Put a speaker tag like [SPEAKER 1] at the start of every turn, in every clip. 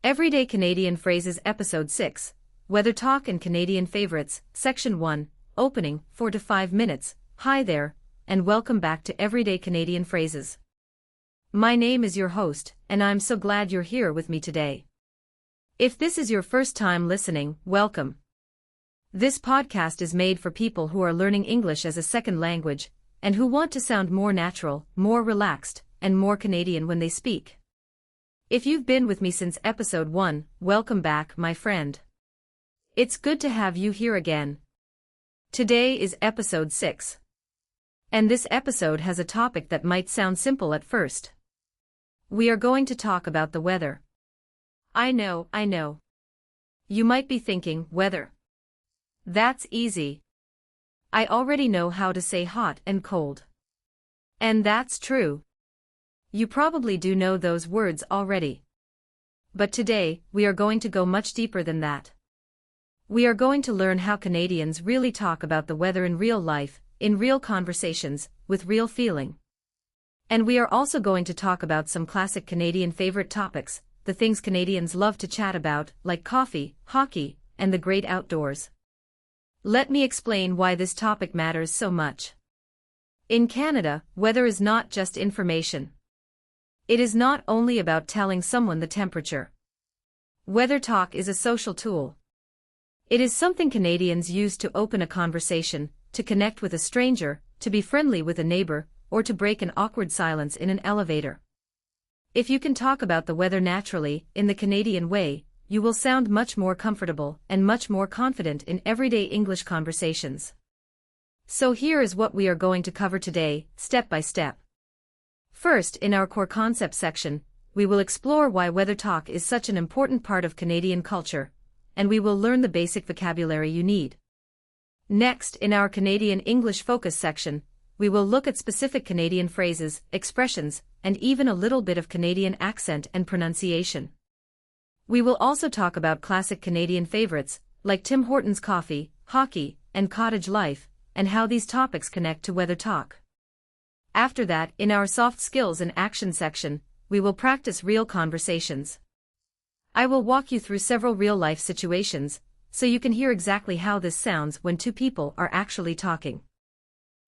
[SPEAKER 1] Everyday Canadian Phrases Episode 6, Weather Talk and Canadian Favorites, Section 1, Opening, 4 to 5 minutes. Hi there, and welcome back to Everyday Canadian Phrases. My name is your host, and I'm so glad you're here with me today. If this is your first time listening, welcome. This podcast is made for people who are learning English as a second language, and who want to sound more natural, more relaxed, and more Canadian when they speak. If you've been with me since episode 1, welcome back, my friend. It's good to have you here again. Today is episode 6. And this episode has a topic that might sound simple at first. We are going to talk about the weather. I know. You might be thinking, weather. That's easy. I already know how to say hot and cold. And that's true. You probably do know those words already. But today, we are going to go much deeper than that. We are going to learn how Canadians really talk about the weather in real life, in real conversations, with real feeling. And we are also going to talk about some classic Canadian favorite topics, the things Canadians love to chat about, like coffee, hockey, and the great outdoors. Let me explain why this topic matters so much. In Canada, weather is not just information. It is not only about telling someone the temperature. Weather talk is a social tool. It is something Canadians use to open a conversation, to connect with a stranger, to be friendly with a neighbor, or to break an awkward silence in an elevator. If you can talk about the weather naturally, in the Canadian way, you will sound much more comfortable and much more confident in everyday English conversations. So here is what we are going to cover today, step by step. First, in our core concept section, we will explore why weather talk is such an important part of Canadian culture, and we will learn the basic vocabulary you need. Next, in our Canadian English focus section, we will look at specific Canadian phrases, expressions, and even a little bit of Canadian accent and pronunciation. We will also talk about classic Canadian favorites, like Tim Hortons coffee, hockey, and cottage life, and how these topics connect to weather talk. After that, in our soft skills and action section, we will practice real conversations. I will walk you through several real-life situations, so you can hear exactly how this sounds when two people are actually talking.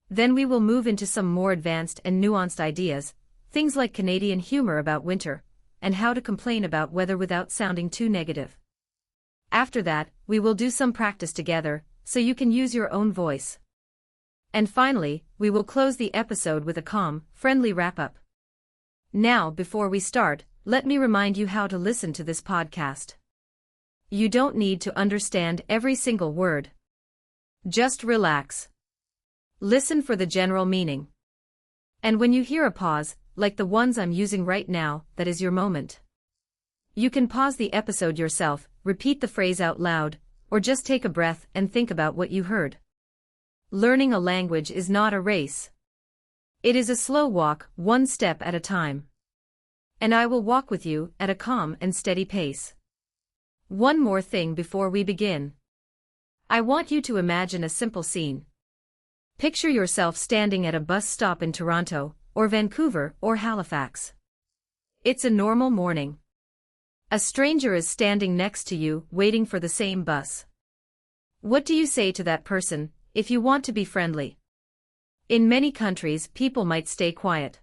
[SPEAKER 1] Then we will move into some more advanced and nuanced ideas, things like Canadian humour about winter, and how to complain about weather without sounding too negative. After that, we will do some practice together, so you can use your own voice. And finally, we will close the episode with a calm, friendly wrap-up. Now, before we start, let me remind you how to listen to this podcast. You don't need to understand every single word. Just relax. Listen for the general meaning. And when you hear a pause, like the ones I'm using right now, that is your moment. You can pause the episode yourself, repeat the phrase out loud, or just take a breath and think about what you heard. Learning a language is not a race. It is a slow walk, one step at a time. And I will walk with you at a calm and steady pace. One more thing before we begin. I want you to imagine a simple scene. Picture yourself standing at a bus stop in Toronto, or Vancouver, or Halifax. It's a normal morning. A stranger is standing next to you, waiting for the same bus. What do you say to that person, if you want to be friendly? In many countries, people might stay quiet.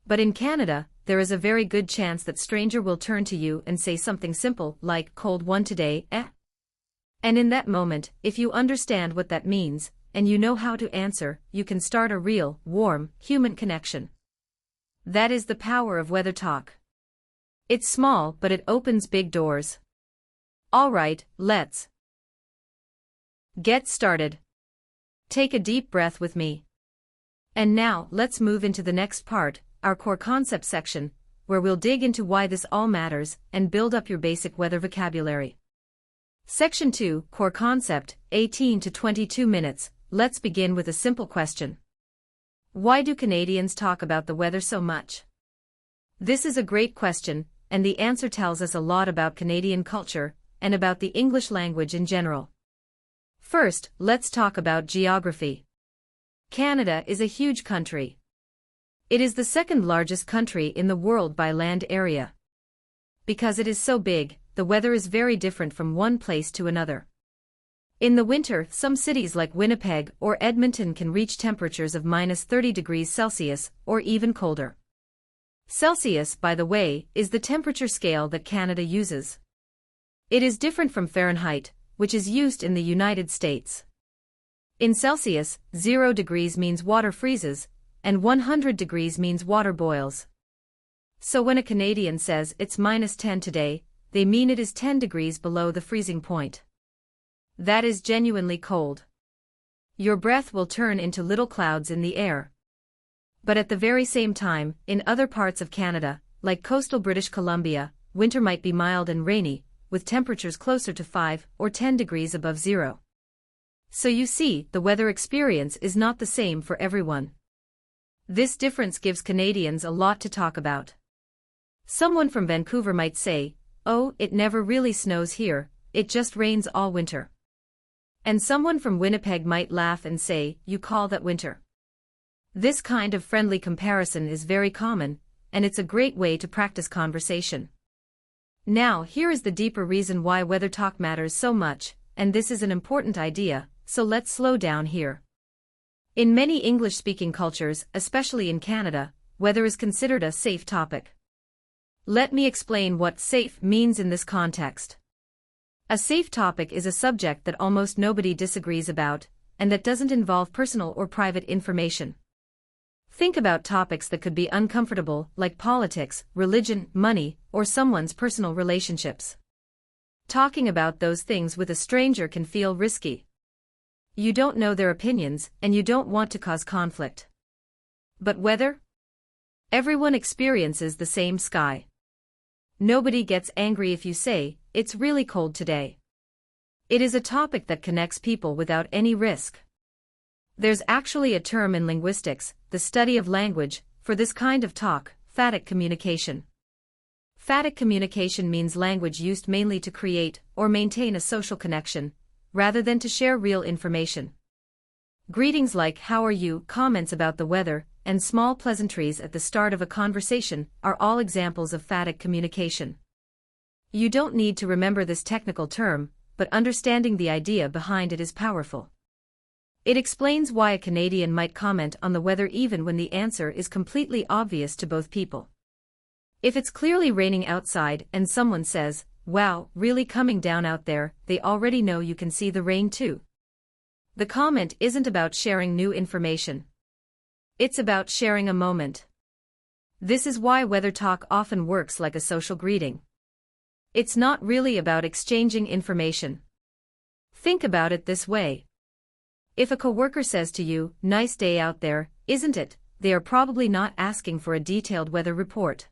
[SPEAKER 1] But in Canada, there is a very good chance that stranger will turn to you and say something simple like, "Cold one today, eh?" And in that moment, if you understand what that means, and you know how to answer, you can start a real, warm, human connection. That is the power of weather talk. It's small, but it opens big doors. All right, let's get started. Take a deep breath with me. And now, let's move into the next part, our core concept section, where we'll dig into why this all matters and build up your basic weather vocabulary. Section 2, Core Concept, 18 to 22 minutes. Let's begin with a simple question. Why do Canadians talk about the weather so much? This is a great question, and the answer tells us a lot about Canadian culture, and about the English language in general. First, let's talk about geography. Canada is a huge country. It is the second largest country in the world by land area. Because it is so big, the weather is very different from one place to another. In the winter, some cities like Winnipeg or Edmonton can reach temperatures of -30 degrees Celsius or even colder. Celsius, by the way, is the temperature scale that Canada uses. It is different from Fahrenheit, which is used in the United States. In Celsius, 0 degrees means water freezes, and 100 degrees means water boils. So when a Canadian says it's -10 today, they mean it is 10 degrees below the freezing point. That is genuinely cold. Your breath will turn into little clouds in the air. But at the very same time, in other parts of Canada, like coastal British Columbia, winter might be mild and rainy, with temperatures closer to 5 or 10 degrees above zero. So you see, the weather experience is not the same for everyone. This difference gives Canadians a lot to talk about. Someone from Vancouver might say, "Oh, it never really snows here, it just rains all winter." And someone from Winnipeg might laugh and say, "You call that winter?" This kind of friendly comparison is very common, and it's a great way to practice conversation. Now, here is the deeper reason why weather talk matters so much, and this is an important idea, so let's slow down here. In many English-speaking cultures, especially in Canada, weather is considered a safe topic. Let me explain what safe means in this context. A safe topic is a subject that almost nobody disagrees about, and that doesn't involve personal or private information. Think about topics that could be uncomfortable, like politics, religion, money, or someone's personal relationships. Talking about those things with a stranger can feel risky. You don't know their opinions, and you don't want to cause conflict. But weather? Everyone experiences the same sky. Nobody gets angry if you say, "It's really cold today." It is a topic that connects people without any risk. There's actually a term in linguistics, the study of language, for this kind of talk, phatic communication. Phatic communication means language used mainly to create or maintain a social connection, rather than to share real information. Greetings like "How are you?" comments about the weather, and small pleasantries at the start of a conversation are all examples of phatic communication. You don't need to remember this technical term, but understanding the idea behind it is powerful. It explains why a Canadian might comment on the weather even when the answer is completely obvious to both people. If it's clearly raining outside and someone says, "Wow, really coming down out there," they already know you can see the rain too. The comment isn't about sharing new information. It's about sharing a moment. This is why weather talk often works like a social greeting. It's not really about exchanging information. Think about it this way. If a coworker says to you, "Nice day out there, isn't it?" they are probably not asking for a detailed weather report.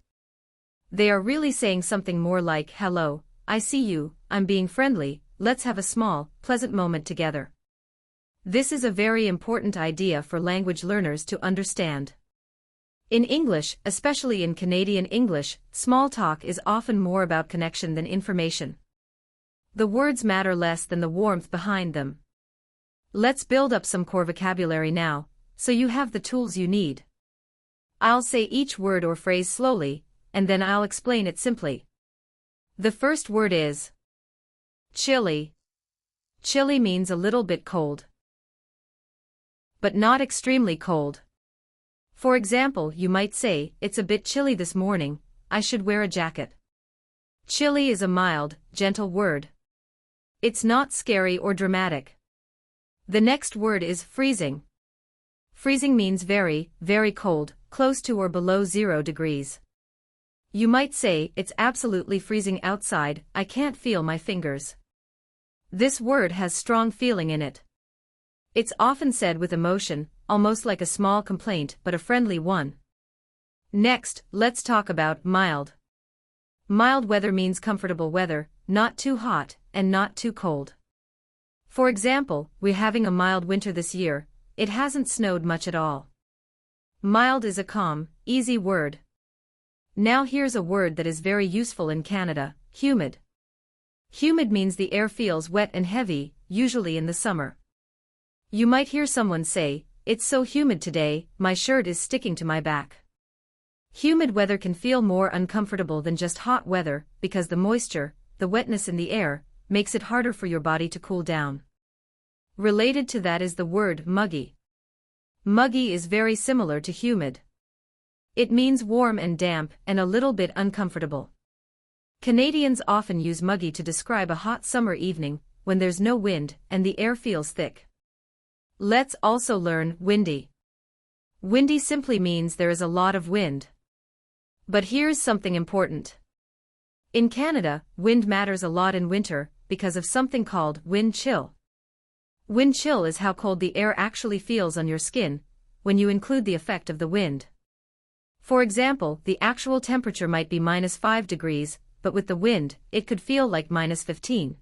[SPEAKER 1] They are really saying something more like, "Hello, I see you, I'm being friendly, let's have a small, pleasant moment together." This is a very important idea for language learners to understand. In English, especially in Canadian English, small talk is often more about connection than information. The words matter less than the warmth behind them. Let's build up some core vocabulary now, so you have the tools you need. I'll say each word or phrase slowly, and then I'll explain it simply. The first word is chilly. Chilly means a little bit cold, but not extremely cold. For example, you might say, "It's a bit chilly this morning, I should wear a jacket." Chilly is a mild, gentle word. It's not scary or dramatic. The next word is freezing. Freezing means very, very cold, close to or below 0 degrees. You might say, "It's absolutely freezing outside, I can't feel my fingers." This word has strong feeling in it. It's often said with emotion, almost like a small complaint but a friendly one. Next, let's talk about mild. Mild weather means comfortable weather, not too hot, and not too cold. For example, we're having a mild winter this year, it hasn't snowed much at all. Mild is a calm, easy word. Now here's a word that is very useful in Canada, humid. Humid means the air feels wet and heavy, usually in the summer. You might hear someone say, "It's so humid today, my shirt is sticking to my back." Humid weather can feel more uncomfortable than just hot weather because the moisture, the wetness in the air, makes it harder for your body to cool down. Related to that is the word muggy. Muggy is very similar to humid. It means warm and damp and a little bit uncomfortable. Canadians often use muggy to describe a hot summer evening when there's no wind and the air feels thick. Let's also learn windy. Windy simply means there is a lot of wind. But here's something important. In Canada, wind matters a lot in winter because of something called wind chill. Wind chill is how cold the air actually feels on your skin when you include the effect of the wind. For example, the actual temperature might be -5 degrees, but with the wind, it could feel like -15.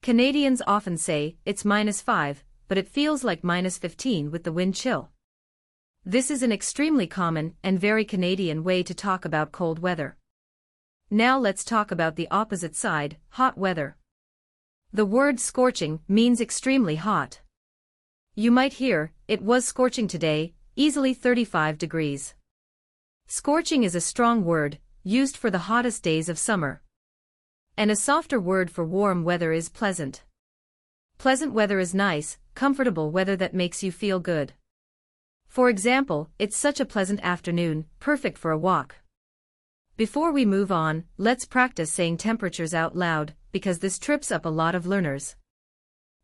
[SPEAKER 1] Canadians often say it's -5, but it feels like -15 with the wind chill. This is an extremely common and very Canadian way to talk about cold weather. Now let's talk about the opposite side, hot weather. The word scorching means extremely hot. You might hear, it was scorching today, easily 35 degrees. Scorching is a strong word, used for the hottest days of summer. And a softer word for warm weather is pleasant. Pleasant weather is nice, comfortable weather that makes you feel good. For example, it's such a pleasant afternoon, perfect for a walk. Before we move on, let's practice saying temperatures out loud, because this trips up a lot of learners.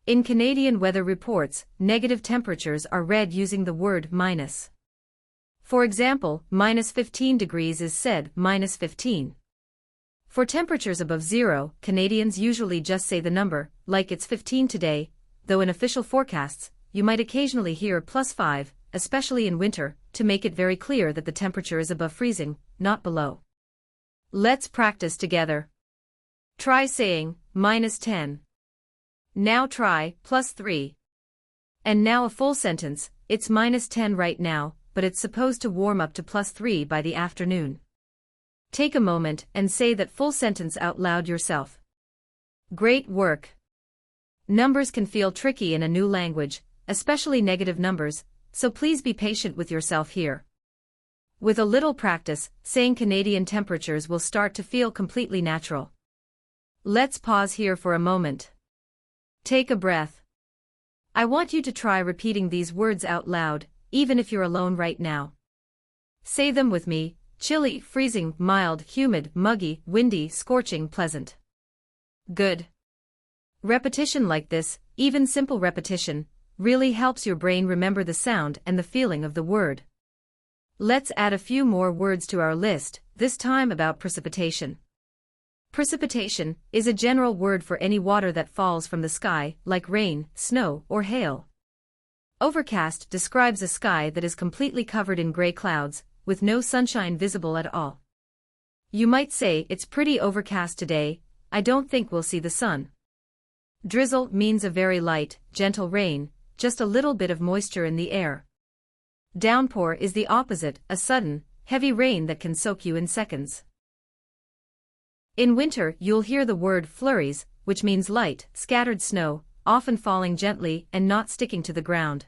[SPEAKER 1] In Canadian weather reports, negative temperatures are read using the word minus. For example, -15 degrees is said -15. For temperatures above zero, Canadians usually just say the number, like it's 15 today, though in official forecasts, you might occasionally hear +5, especially in winter, to make it very clear that the temperature is above freezing, not below. Let's practice together. Try saying, -10. Now try, +3. And now a full sentence, it's -10 right now, but it's supposed to warm up to +3 by the afternoon. Take a moment and say that full sentence out loud yourself. Great work. Numbers can feel tricky in a new language, especially negative numbers, so please be patient with yourself here. With a little practice, saying Canadian temperatures will start to feel completely natural. Let's pause here for a moment. Take a breath. I want you to try repeating these words out loud, even if you're alone right now. Say them with me: chilly, freezing, mild, humid, muggy, windy, scorching, pleasant. Good. Repetition like this, even simple repetition, really helps your brain remember the sound and the feeling of the word. Let's add a few more words to our list, this time about precipitation. Precipitation is a general word for any water that falls from the sky, like rain, snow, or hail. Overcast describes a sky that is completely covered in gray clouds, with no sunshine visible at all. You might say, it's pretty overcast today, I don't think we'll see the sun. Drizzle means a very light, gentle rain, just a little bit of moisture in the air. Downpour is the opposite, a sudden, heavy rain that can soak you in seconds. In winter, you'll hear the word flurries, which means light, scattered snow, often falling gently and not sticking to the ground.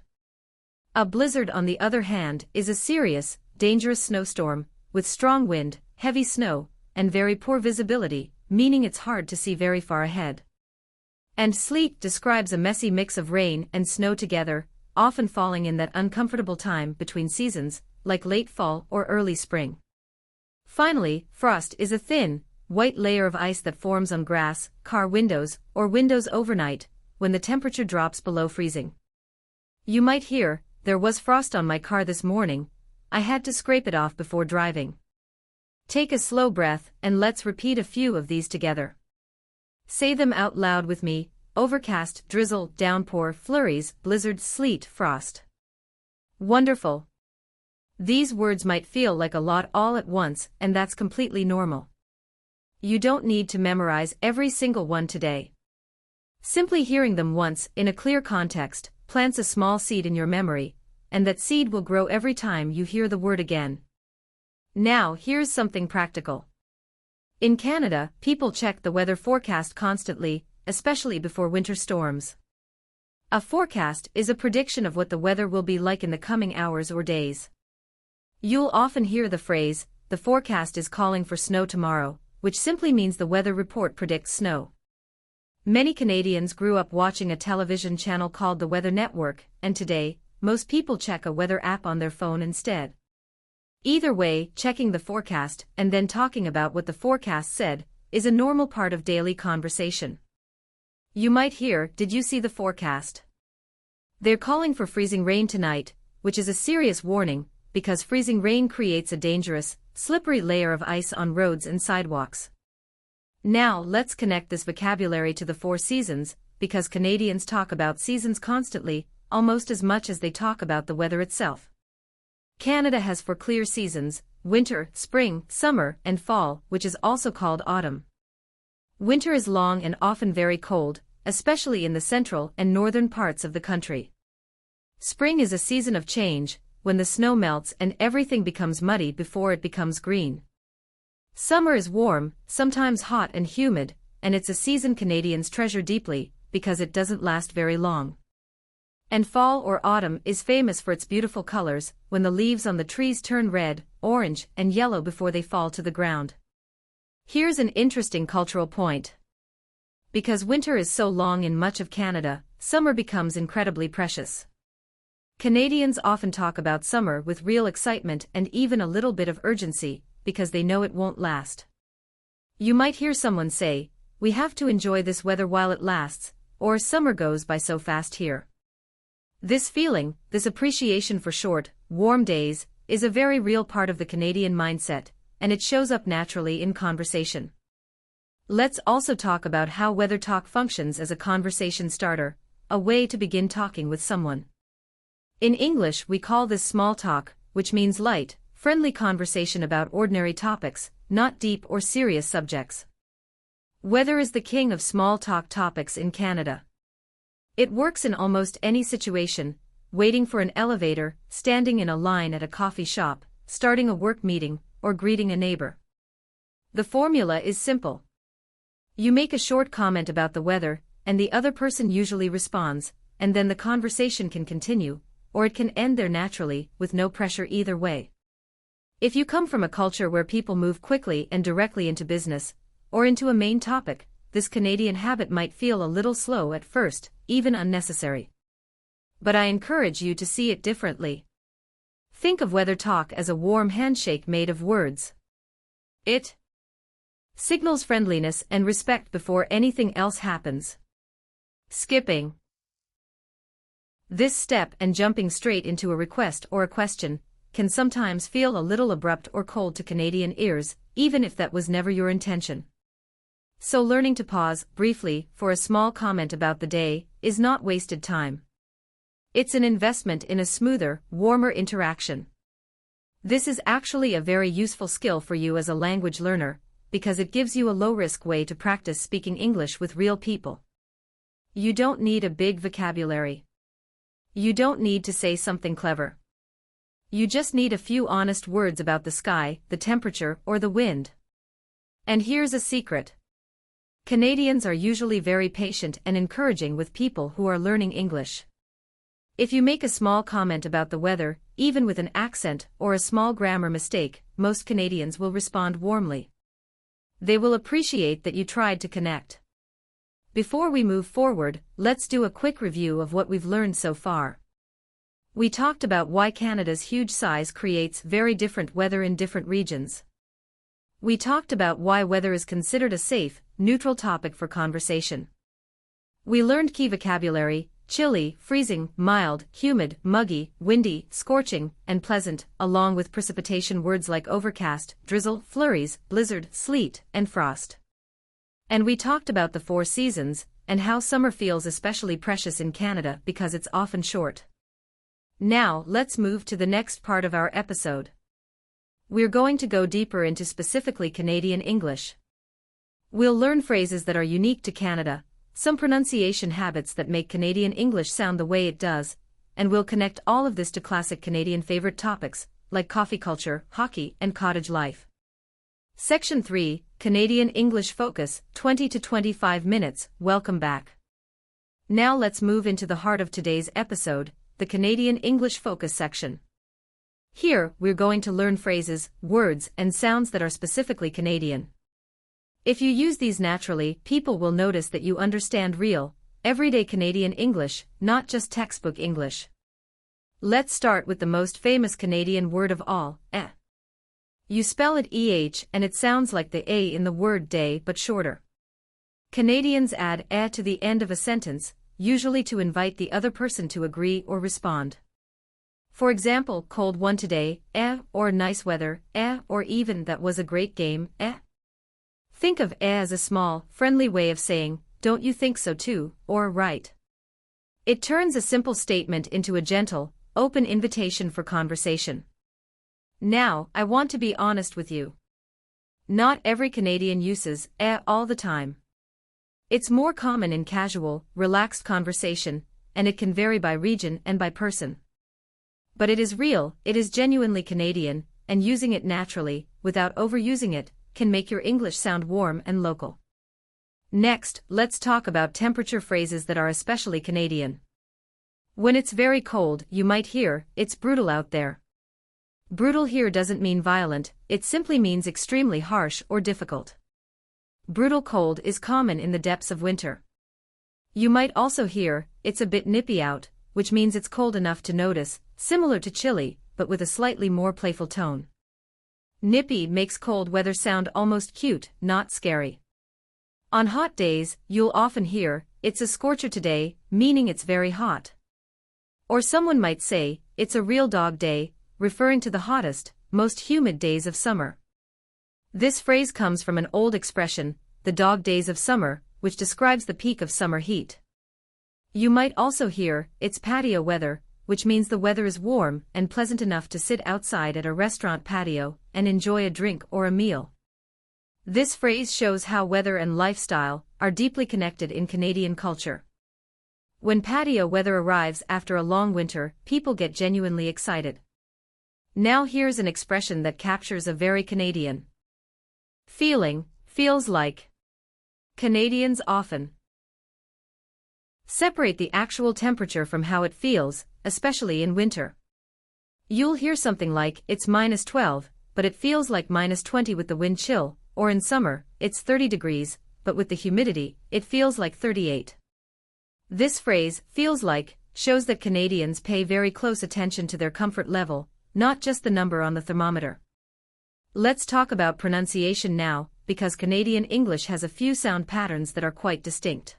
[SPEAKER 1] A blizzard, on the other hand, is a serious, dangerous snowstorm, with strong wind, heavy snow, and very poor visibility, meaning it's hard to see very far ahead. And sleet describes a messy mix of rain and snow together, often falling in that uncomfortable time between seasons, like late fall or early spring. Finally, frost is a thin, white layer of ice that forms on grass, car windows, or windows overnight, when the temperature drops below freezing. You might hear, there was frost on my car this morning, I had to scrape it off before driving. Take a slow breath and let's repeat a few of these together. Say them out loud with me: overcast, drizzle, downpour, flurries, blizzard, sleet, frost. Wonderful. These words might feel like a lot all at once, and that's completely normal. You don't need to memorize every single one today. Simply hearing them once in a clear context plants a small seed in your memory, and that seed will grow every time you hear the word again. Now here's something practical. In Canada, people check the weather forecast constantly, especially before winter storms. A forecast is a prediction of what the weather will be like in the coming hours or days. You'll often hear the phrase, "The forecast is calling for snow tomorrow," which simply means the weather report predicts snow. Many Canadians grew up watching a television channel called the Weather Network, and today, most people check a weather app on their phone instead. Either way, checking the forecast and then talking about what the forecast said is a normal part of daily conversation. You might hear, "Did you see the forecast? They're calling for freezing rain tonight," which is a serious warning, because freezing rain creates a dangerous, slippery layer of ice on roads and sidewalks. Now let's connect this vocabulary to the 4 seasons, because Canadians talk about seasons constantly, almost as much as they talk about the weather itself. Canada has 4 clear seasons: winter, spring, summer, and fall, which is also called autumn. Winter is long and often very cold, especially in the central and northern parts of the country. Spring is a season of change, when the snow melts and everything becomes muddy before it becomes green. Summer is warm, sometimes hot and humid, and it's a season Canadians treasure deeply, because it doesn't last very long. And fall or autumn is famous for its beautiful colors, when the leaves on the trees turn red, orange, and yellow before they fall to the ground. Here's an interesting cultural point. Because winter is so long in much of Canada, summer becomes incredibly precious. Canadians often talk about summer with real excitement and even a little bit of urgency, because they know it won't last. You might hear someone say, "We have to enjoy this weather while it lasts," or "Summer goes by so fast here." This feeling, this appreciation for short, warm days, is a very real part of the Canadian mindset, and it shows up naturally in conversation. Let's also talk about how weather talk functions as a conversation starter, a way to begin talking with someone. In English, we call this small talk, which means light, friendly conversation about ordinary topics, not deep or serious subjects. Weather is the king of small talk topics in Canada. It works in almost any situation: waiting for an elevator, standing in a line at a coffee shop, starting a work meeting, or greeting a neighbor. The formula is simple. You make a short comment about the weather, and the other person usually responds, and then the conversation can continue, or it can end there naturally, with no pressure either way. If you come from a culture where people move quickly and directly into business, or into a main topic, this Canadian habit might feel a little slow at first, even unnecessary. But I encourage you to see it differently. Think of weather talk as a warm handshake made of words. It signals friendliness and respect before anything else happens. Skipping this step and jumping straight into a request or a question can sometimes feel a little abrupt or cold to Canadian ears, even if that was never your intention. So learning to pause, briefly, for a small comment about the day, is not wasted time. It's an investment in a smoother, warmer interaction. This is actually a very useful skill for you as a language learner, because it gives you a low-risk way to practice speaking English with real people. You don't need a big vocabulary. You don't need to say something clever. You just need a few honest words about the sky, the temperature, or the wind. And here's a secret. Canadians are usually very patient and encouraging with people who are learning English. If you make a small comment about the weather, even with an accent or a small grammar mistake, most Canadians will respond warmly. They will appreciate that you tried to connect. Before we move forward, let's do a quick review of what we've learned so far. We talked about why Canada's huge size creates very different weather in different regions. We talked about why weather is considered a safe, neutral topic for conversation. We learned key vocabulary: chilly, freezing, mild, humid, muggy, windy, scorching, and pleasant, along with precipitation words like overcast, drizzle, flurries, blizzard, sleet, and frost. And we talked about the 4 seasons, and how summer feels especially precious in Canada because it's often short. Now, let's move to the next part of our episode. We're going to go deeper into specifically Canadian English. We'll learn phrases that are unique to Canada, some pronunciation habits that make Canadian English sound the way it does, and we'll connect all of this to classic Canadian favorite topics, like coffee culture, hockey, and cottage life. Section 3, Canadian English Focus, 20 to 25 minutes, welcome back. Now let's move into the heart of today's episode, the Canadian English Focus section. Here, we're going to learn phrases, words, and sounds that are specifically Canadian. If you use these naturally, people will notice that you understand real, everyday Canadian English, not just textbook English. Let's start with the most famous Canadian word of all, eh. You spell it EH and it sounds like the A in the word day but shorter. Canadians add eh to the end of a sentence, usually to invite the other person to agree or respond. For example, cold one today, eh, or nice weather, eh, or even that was a great game, eh. Think of eh as a small, friendly way of saying, don't you think so too, or right. It turns a simple statement into a gentle, open invitation for conversation. Now, I want to be honest with you. Not every Canadian uses eh all the time. It's more common in casual, relaxed conversation, and it can vary by region and by person. But it is real, it is genuinely Canadian, and using it naturally, without overusing it, can make your English sound warm and local. Next, let's talk about temperature phrases that are especially Canadian. When it's very cold, you might hear, it's brutal out there. Brutal here doesn't mean violent, it simply means extremely harsh or difficult. Brutal cold is common in the depths of winter. You might also hear, it's a bit nippy out, which means it's cold enough to notice, similar to chilly, but with a slightly more playful tone. Nippy makes cold weather sound almost cute, not scary. On hot days, you'll often hear, it's a scorcher today, meaning it's very hot. Or someone might say, it's a real dog day, referring to the hottest, most humid days of summer. This phrase comes from an old expression, the dog days of summer, which describes the peak of summer heat. You might also hear, it's patio weather, which means the weather is warm and pleasant enough to sit outside at a restaurant patio and enjoy a drink or a meal. This phrase shows how weather and lifestyle are deeply connected in Canadian culture. When patio weather arrives after a long winter, people get genuinely excited. Now here's an expression that captures a very Canadian feeling, feels like. Canadians often separate the actual temperature from how it feels, especially in winter. You'll hear something like, it's -12, but it feels like -20 with the wind chill, or in summer, it's 30 degrees, but with the humidity, it feels like 38. This phrase, feels like, shows that Canadians pay very close attention to their comfort level, not just the number on the thermometer. Let's talk about pronunciation now, because Canadian English has a few sound patterns that are quite distinct.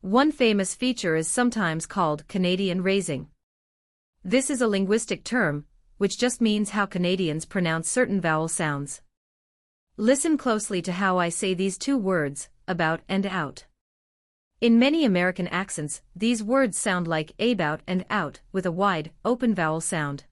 [SPEAKER 1] One famous feature is sometimes called Canadian raising. This is a linguistic term, which just means how Canadians pronounce certain vowel sounds. Listen closely to how I say these two words, about and out. In many American accents, these words sound like about and out, with a wide, open vowel sound.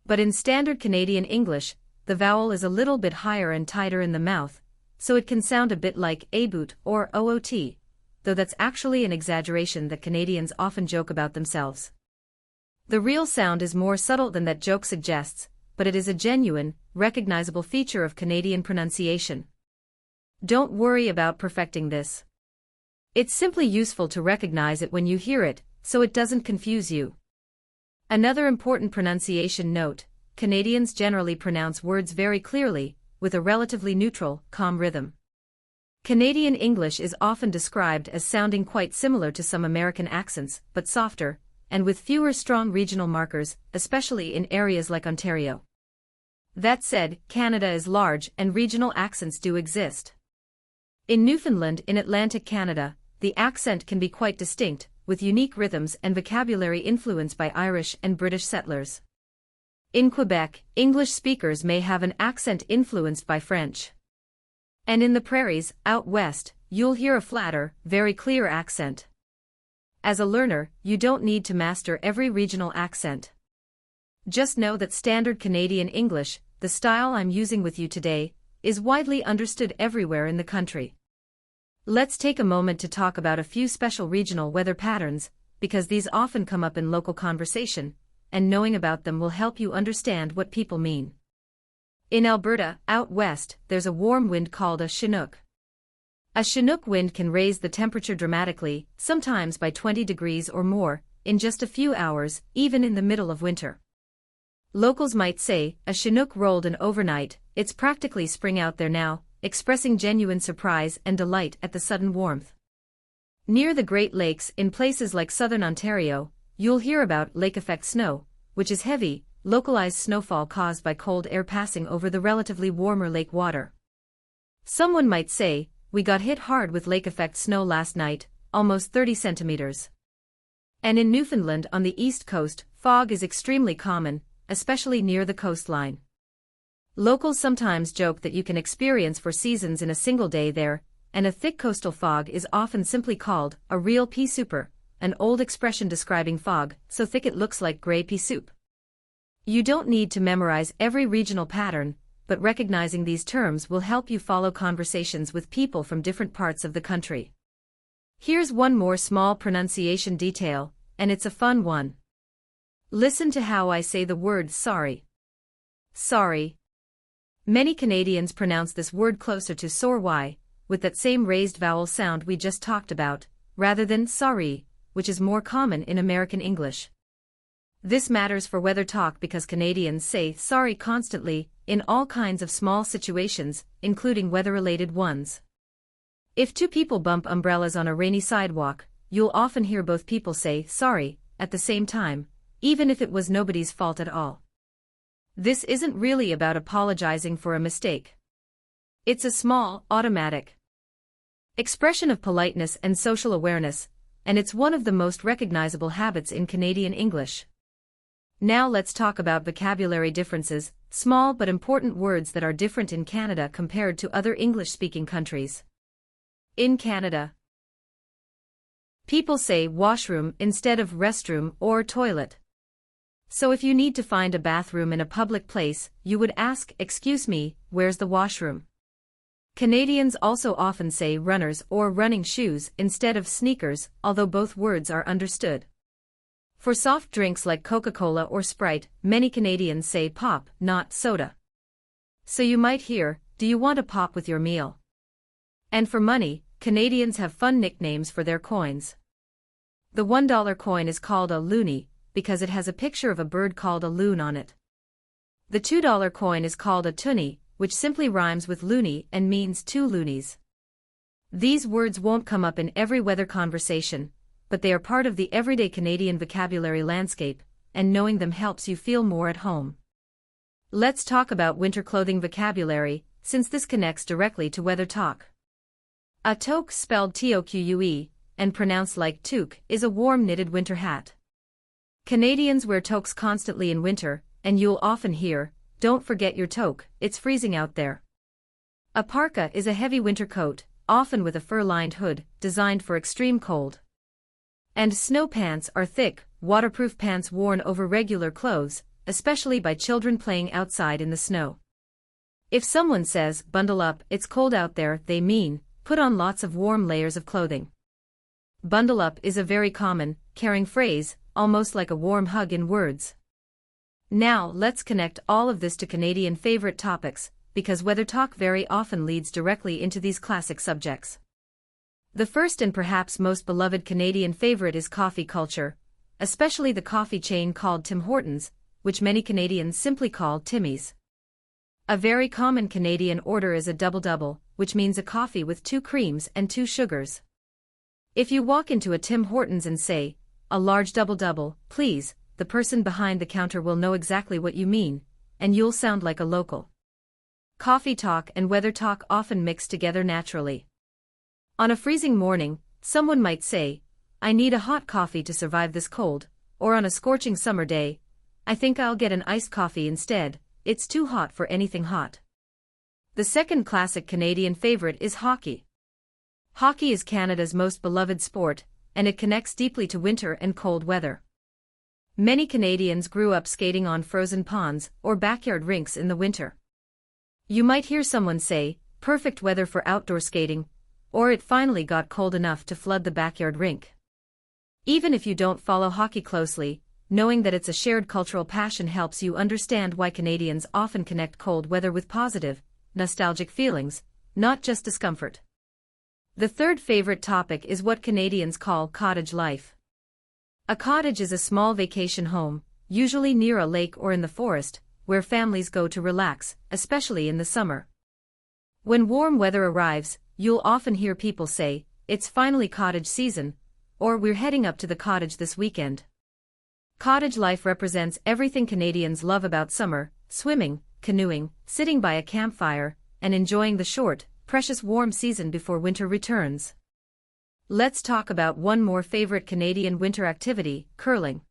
[SPEAKER 1] But in standard Canadian English, the vowel is a little bit higher and tighter in the mouth, so it can sound a bit like aboot or oot, though that's actually an exaggeration that Canadians often joke about themselves. The real sound is more subtle than that joke suggests, but it is a genuine, recognizable feature of Canadian pronunciation. Don't worry about perfecting this. It's simply useful to recognize it when you hear it, so it doesn't confuse you. Another important pronunciation note, Canadians generally pronounce words very clearly, with a relatively neutral, calm rhythm. Canadian English is often described as sounding quite similar to some American accents, but softer, and with fewer strong regional markers, especially in areas like Ontario. That said, Canada is large and regional accents do exist. In Newfoundland in Atlantic Canada, the accent can be quite distinct, with unique rhythms and vocabulary influenced by Irish and British settlers. In Quebec, English speakers may have an accent influenced by French. And in the prairies, out west, you'll hear a flatter, very clear accent. As a learner, you don't need to master every regional accent. Just know that standard Canadian English, the style I'm using with you today, is widely understood everywhere in the country. Let's take a moment to talk about a few special regional weather patterns, because these often come up in local conversation, and knowing about them will help you understand what people mean. In Alberta, out west, there's a warm wind called a Chinook. A Chinook wind can raise the temperature dramatically, sometimes by 20 degrees or more, in just a few hours, even in the middle of winter. Locals might say, a Chinook rolled in overnight, it's practically spring out there now, expressing genuine surprise and delight at the sudden warmth. Near the Great Lakes in places like southern Ontario, you'll hear about lake effect snow, which is heavy, localized snowfall caused by cold air passing over the relatively warmer lake water. Someone might say, we got hit hard with lake effect snow last night, almost 30 centimeters. And in Newfoundland on the east coast, fog is extremely common, especially near the coastline. Locals sometimes joke that you can experience 4 seasons in a single day there, and a thick coastal fog is often simply called a real pea souper, an old expression describing fog so thick it looks like gray pea soup. You don't need to memorize every regional pattern, but recognizing these terms will help you follow conversations with people from different parts of the country. Here's one more small pronunciation detail, and it's a fun one. Listen to how I say the word sorry. Sorry. Many Canadians pronounce this word closer to sor-y, with that same raised vowel sound we just talked about, rather than sorry, which is more common in American English. This matters for weather talk because Canadians say sorry constantly, in all kinds of small situations, including weather-related ones. If 2 people bump umbrellas on a rainy sidewalk, you'll often hear both people say sorry at the same time, even if it was nobody's fault at all. This isn't really about apologizing for a mistake. It's a small, automatic expression of politeness and social awareness, and it's one of the most recognizable habits in Canadian English. Now let's talk about vocabulary differences, small but important words that are different in Canada compared to other English-speaking countries. In Canada, people say washroom instead of restroom or toilet. So if you need to find a bathroom in a public place, you would ask, "Excuse me, where's the washroom?" Canadians also often say runners or running shoes instead of sneakers, although both words are understood. For soft drinks like Coca-Cola or Sprite, many Canadians say pop, not soda. So you might hear, "Do you want a pop with your meal?" And for money, Canadians have fun nicknames for their coins. The $1 coin is called a loonie, because it has a picture of a bird called a loon on it. The $2 coin is called a toonie, which simply rhymes with loony and means 2 loonies. These words won't come up in every weather conversation, but they are part of the everyday Canadian vocabulary landscape, and knowing them helps you feel more at home. Let's talk about winter clothing vocabulary, since this connects directly to weather talk. A toque, spelled toque, and pronounced like toque, is a warm knitted winter hat. Canadians wear toques constantly in winter, and you'll often hear, "Don't forget your toque, it's freezing out there." A parka is a heavy winter coat, often with a fur-lined hood, designed for extreme cold. And snow pants are thick, waterproof pants worn over regular clothes, especially by children playing outside in the snow. If someone says, "Bundle up, it's cold out there," they mean, put on lots of warm layers of clothing. Bundle up is a very common, caring phrase, almost like a warm hug in words. Now let's connect all of this to Canadian favorite topics, because weather talk very often leads directly into these classic subjects. The first and perhaps most beloved Canadian favorite is coffee culture, especially the coffee chain called Tim Hortons, which many Canadians simply call Timmy's. A very common Canadian order is a double-double, which means a coffee with 2 creams and 2 sugars. If you walk into a Tim Hortons and say, "A large double-double, please," the person behind the counter will know exactly what you mean, and you'll sound like a local. Coffee talk and weather talk often mix together naturally. On a freezing morning, someone might say, "I need a hot coffee to survive this cold," or on a scorching summer day, "I think I'll get an iced coffee instead, it's too hot for anything hot." The second classic Canadian favorite is hockey. Hockey is Canada's most beloved sport, and it connects deeply to winter and cold weather. Many Canadians grew up skating on frozen ponds or backyard rinks in the winter. You might hear someone say, "Perfect weather for outdoor skating," or "It finally got cold enough to flood the backyard rink." Even if you don't follow hockey closely, knowing that it's a shared cultural passion helps you understand why Canadians often connect cold weather with positive, nostalgic feelings, not just discomfort. The third favorite topic is what Canadians call cottage life. A cottage is a small vacation home, usually near a lake or in the forest, where families go to relax, especially in the summer. When warm weather arrives, you'll often hear people say, "It's finally cottage season," or "We're heading up to the cottage this weekend." Cottage life represents everything Canadians love about summer: swimming, canoeing, sitting by a campfire, and enjoying the short, precious warm season before winter returns. Let's talk about one more favorite Canadian winter activity: curling.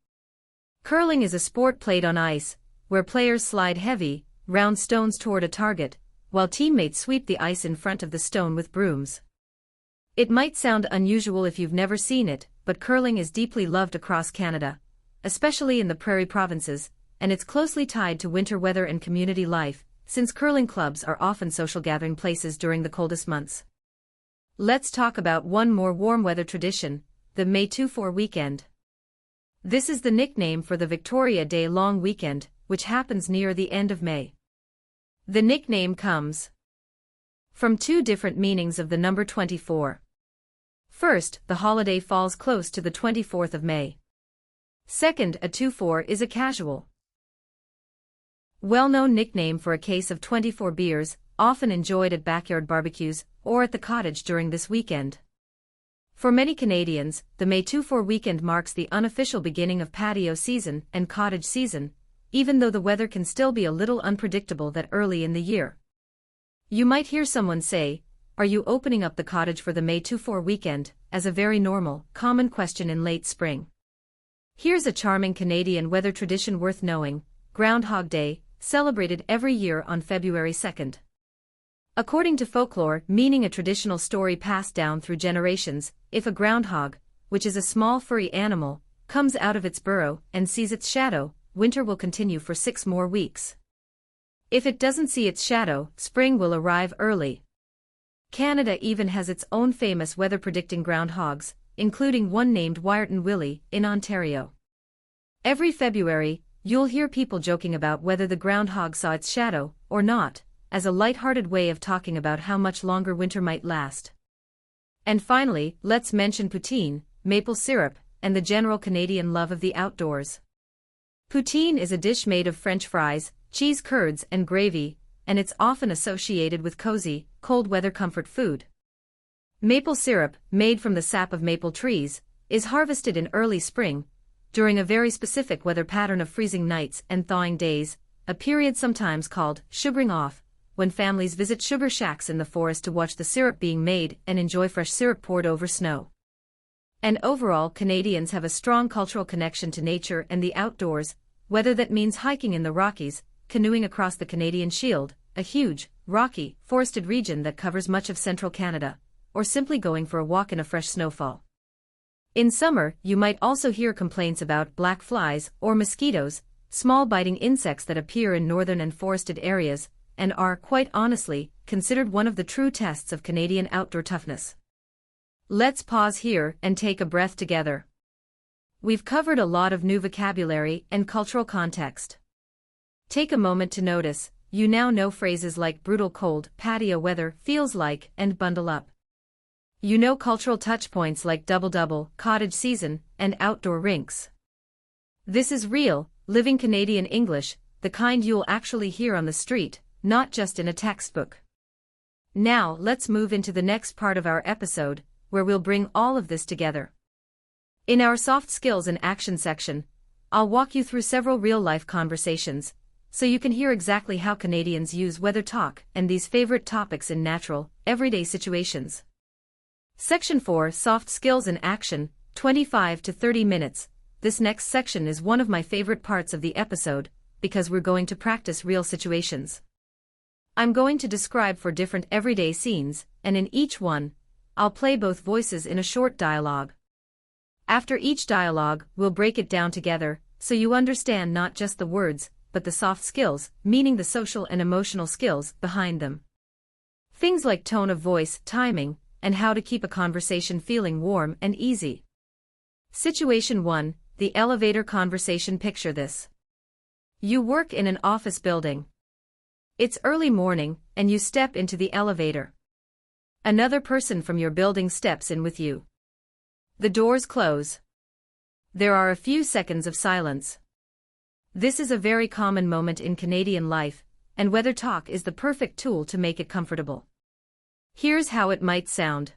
[SPEAKER 1] Curling is a sport played on ice, where players slide heavy, round stones toward a target, while teammates sweep the ice in front of the stone with brooms. It might sound unusual if you've never seen it, but curling is deeply loved across Canada, especially in the prairie provinces, and it's closely tied to winter weather and community life, since curling clubs are often social gathering places during the coldest months. Let's talk about one more warm weather tradition: the May 24 weekend. This is the nickname for the Victoria Day long weekend, which happens near the end of May. The nickname comes from two different meanings of the number 24. First, the holiday falls close to the 24th of May. Second, a 2-4 is a casual, well-known nickname for a case of 24 beers, often enjoyed at backyard barbecues or at the cottage during this weekend. For many Canadians, the May 24 weekend marks the unofficial beginning of patio season and cottage season, even though the weather can still be a little unpredictable that early in the year. You might hear someone say, "Are you opening up the cottage for the May 24 weekend?" as a very normal, common question in late spring. Here's a charming Canadian weather tradition worth knowing: Groundhog Day, celebrated every year on February 2nd. According to folklore, meaning a traditional story passed down through generations, if a groundhog, which is a small furry animal, comes out of its burrow and sees its shadow, winter will continue for 6 more weeks. If it doesn't see its shadow, spring will arrive early. Canada even has its own famous weather-predicting groundhogs, including one named Wiarton Willie, in Ontario. Every February, you'll hear people joking about whether the groundhog saw its shadow or not, as a light-hearted way of talking about how much longer winter might last. And finally, let's mention poutine, maple syrup, and the general Canadian love of the outdoors. Poutine is a dish made of French fries, cheese curds, and gravy, and it's often associated with cozy, cold-weather comfort food. Maple syrup, made from the sap of maple trees, is harvested in early spring, during a very specific weather pattern of freezing nights and thawing days, a period sometimes called sugaring off, when families visit sugar shacks in the forest to watch the syrup being made and enjoy fresh syrup poured over snow. And overall, Canadians have a strong cultural connection to nature and the outdoors, whether that means hiking in the Rockies, canoeing across the Canadian Shield, a huge, rocky, forested region that covers much of central Canada, or simply going for a walk in a fresh snowfall. In summer, you might also hear complaints about black flies or mosquitoes, small biting insects that appear in northern and forested areas, and are, quite honestly, considered one of the true tests of Canadian outdoor toughness. Let's pause here and take a breath together. We've covered a lot of new vocabulary and cultural context. Take a moment to notice: you now know phrases like brutal cold, patio weather, feels like, and bundle up. You know cultural touchpoints like double-double, cottage season, and outdoor rinks. This is real, living Canadian English, the kind you'll actually hear on the street, not just in a textbook. Now let's move into the next part of our episode, where we'll bring all of this together. In our soft skills and action section, I'll walk you through several real-life conversations, so you can hear exactly how Canadians use weather talk and these favorite topics in natural, everyday situations. Section 4: Soft Skills in Action, 25 to 30 minutes. This next section is one of my favorite parts of the episode, because we're going to practice real situations. I'm going to describe 4 different everyday scenes, and in each one, I'll play both voices in a short dialogue. After each dialogue, we'll break it down together, so you understand not just the words, but the soft skills, meaning the social and emotional skills behind them. Things like tone of voice, timing, and how to keep a conversation feeling warm and easy. Situation 1: The elevator conversation. Picture this. You work in an office building. It's early morning, and you step into the elevator. Another person from your building steps in with you. The doors close. There are a few seconds of silence. This is a very common moment in Canadian life, and weather talk is the perfect tool to make it comfortable. Here's how it might sound.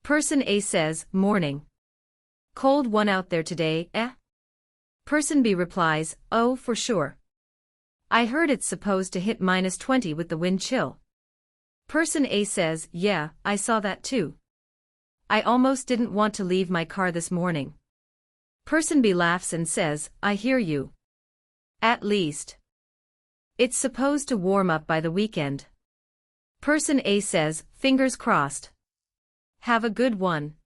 [SPEAKER 1] Person A says, "Morning. Cold one out there today, eh?" Person B replies, "Oh, for sure. I heard it's supposed to hit -20 with the wind chill." Person A says, "Yeah, I saw that too. I almost didn't want to leave my car this morning." Person B laughs and says, "I hear you. At least it's supposed to warm up by the weekend." Person A says, "Fingers crossed. Have a good one."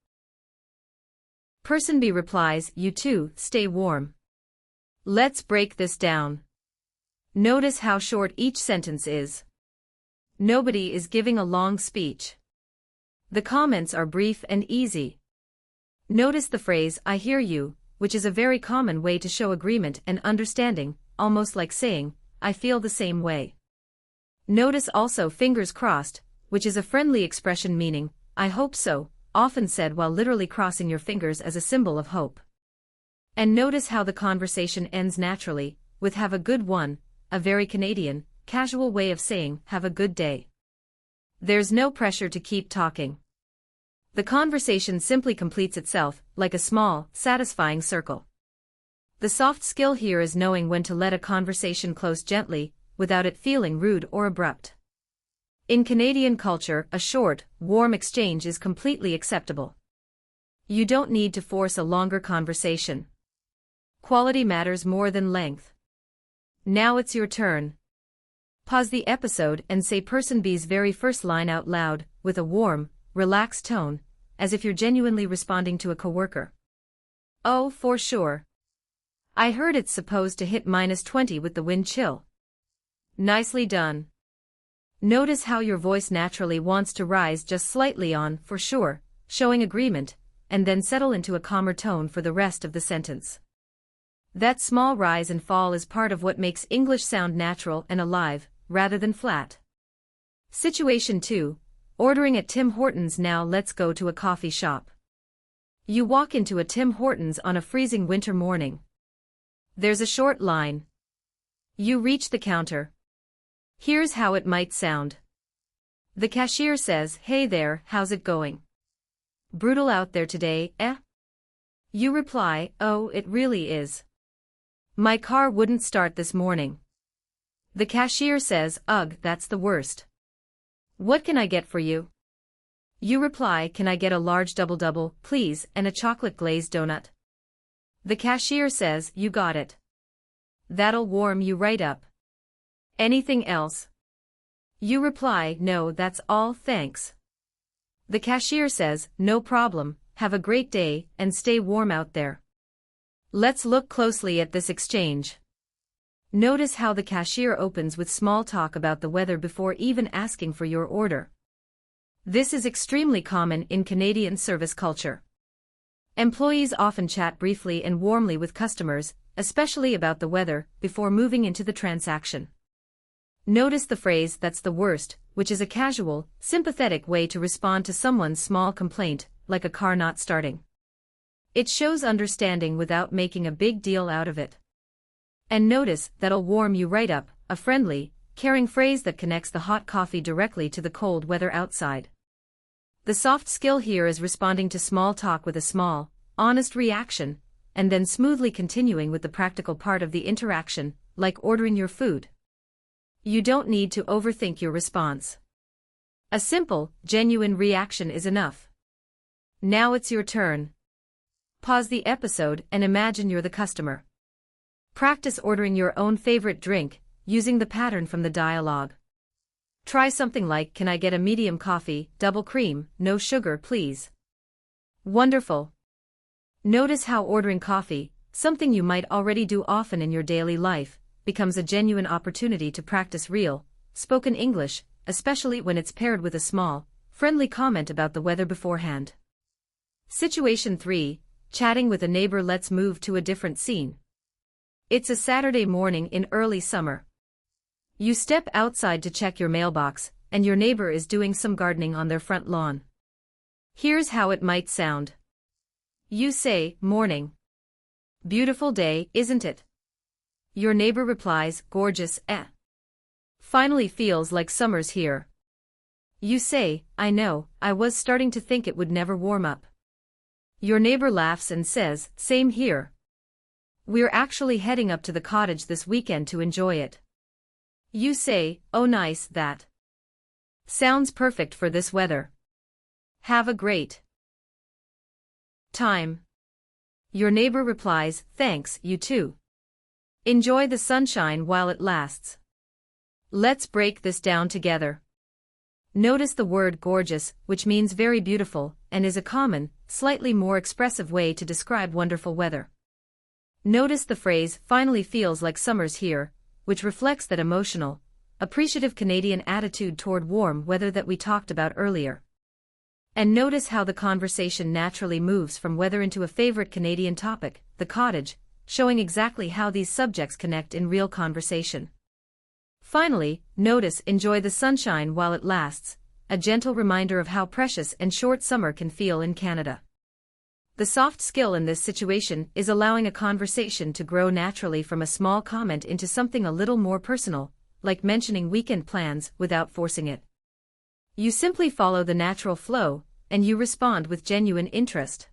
[SPEAKER 1] Person B replies, "You too, stay warm." Let's break this down. Notice how short each sentence is. Nobody is giving a long speech. The comments are brief and easy. Notice the phrase, "I hear you," which is a very common way to show agreement and understanding, almost like saying, "I feel the same way." Notice also "fingers crossed," which is a friendly expression meaning, "I hope so," often said while literally crossing your fingers as a symbol of hope. And notice how the conversation ends naturally, with "have a good one," a very Canadian, casual way of saying, "have a good day." There's no pressure to keep talking. The conversation simply completes itself, like a small, satisfying circle. The soft skill here is knowing when to let a conversation close gently, without it feeling rude or abrupt. In Canadian culture, a short, warm exchange is completely acceptable. You don't need to force a longer conversation. Quality matters more than length. Now it's your turn. Pause the episode and say Person B's very first line out loud, with a warm, relaxed tone, as if you're genuinely responding to a coworker. "Oh, for sure. I heard it's supposed to hit -20 with the wind chill." Nicely done. Notice how your voice naturally wants to rise just slightly on "for sure," showing agreement, and then settle into a calmer tone for the rest of the sentence. That small rise and fall is part of what makes English sound natural and alive, rather than flat. Situation 2. Ordering at Tim Hortons. Now let's go to a coffee shop. You walk into a Tim Hortons on a freezing winter morning. There's a short line. You reach the counter. Here's how it might sound. The cashier says, "Hey there, how's it going? Brutal out there today, eh?" You reply, "Oh, it really is. My car wouldn't start this morning." The cashier says, "Ugh, that's the worst. What can I get for you?" You reply, "Can I get a large double-double, please, and a chocolate glazed donut?" The cashier says, "You got it. That'll warm you right up. Anything else?" You reply, "No, that's all, thanks." The cashier says, "No problem, have a great day, and stay warm out there." Let's look closely at this exchange. Notice how the cashier opens with small talk about the weather before even asking for your order. This is extremely common in Canadian service culture. Employees often chat briefly and warmly with customers, especially about the weather, before moving into the transaction. Notice the phrase, "that's the worst," which is a casual, sympathetic way to respond to someone's small complaint, like a car not starting. It shows understanding without making a big deal out of it. And notice, "that'll warm you right up," a friendly, caring phrase that connects the hot coffee directly to the cold weather outside. The soft skill here is responding to small talk with a small, honest reaction, and then smoothly continuing with the practical part of the interaction, like ordering your food. You don't need to overthink your response. A simple, genuine reaction is enough. Now it's your turn. Pause the episode and imagine you're the customer. Practice ordering your own favorite drink, using the pattern from the dialogue. Try something like, "Can I get a medium coffee, double cream, no sugar, please?" Wonderful. Notice how ordering coffee, something you might already do often in your daily life, becomes a genuine opportunity to practice real, spoken English, especially when it's paired with a small, friendly comment about the weather beforehand. Situation 3. Chatting with a neighbor. Let's move to a different scene. It's a Saturday morning in early summer. You step outside to check your mailbox, and your neighbor is doing some gardening on their front lawn. Here's how it might sound. You say, "Morning. Beautiful day, isn't it?" Your neighbor replies, gorgeous, eh. Finally feels like summer's here. You say, I know, I was starting to think it would never warm up. Your neighbor laughs and says, same here. We're actually heading up to the cottage this weekend to enjoy it. You say, oh nice, that sounds perfect for this weather. Have a great time. Your neighbor replies, thanks, you too. Enjoy the sunshine while it lasts. Let's break this down together. Notice the word gorgeous, which means very beautiful, and is a common, slightly more expressive way to describe wonderful weather. Notice the phrase, finally feels like summer's here, which reflects that emotional, appreciative Canadian attitude toward warm weather that we talked about earlier. And notice how the conversation naturally moves from weather into a favorite Canadian topic, the cottage, showing exactly how these subjects connect in real conversation. Finally, notice enjoy the sunshine while it lasts, a gentle reminder of how precious and short summer can feel in Canada. The soft skill in this situation is allowing a conversation to grow naturally from a small comment into something a little more personal, like mentioning weekend plans without forcing it. You simply follow the natural flow, and you respond with genuine interest.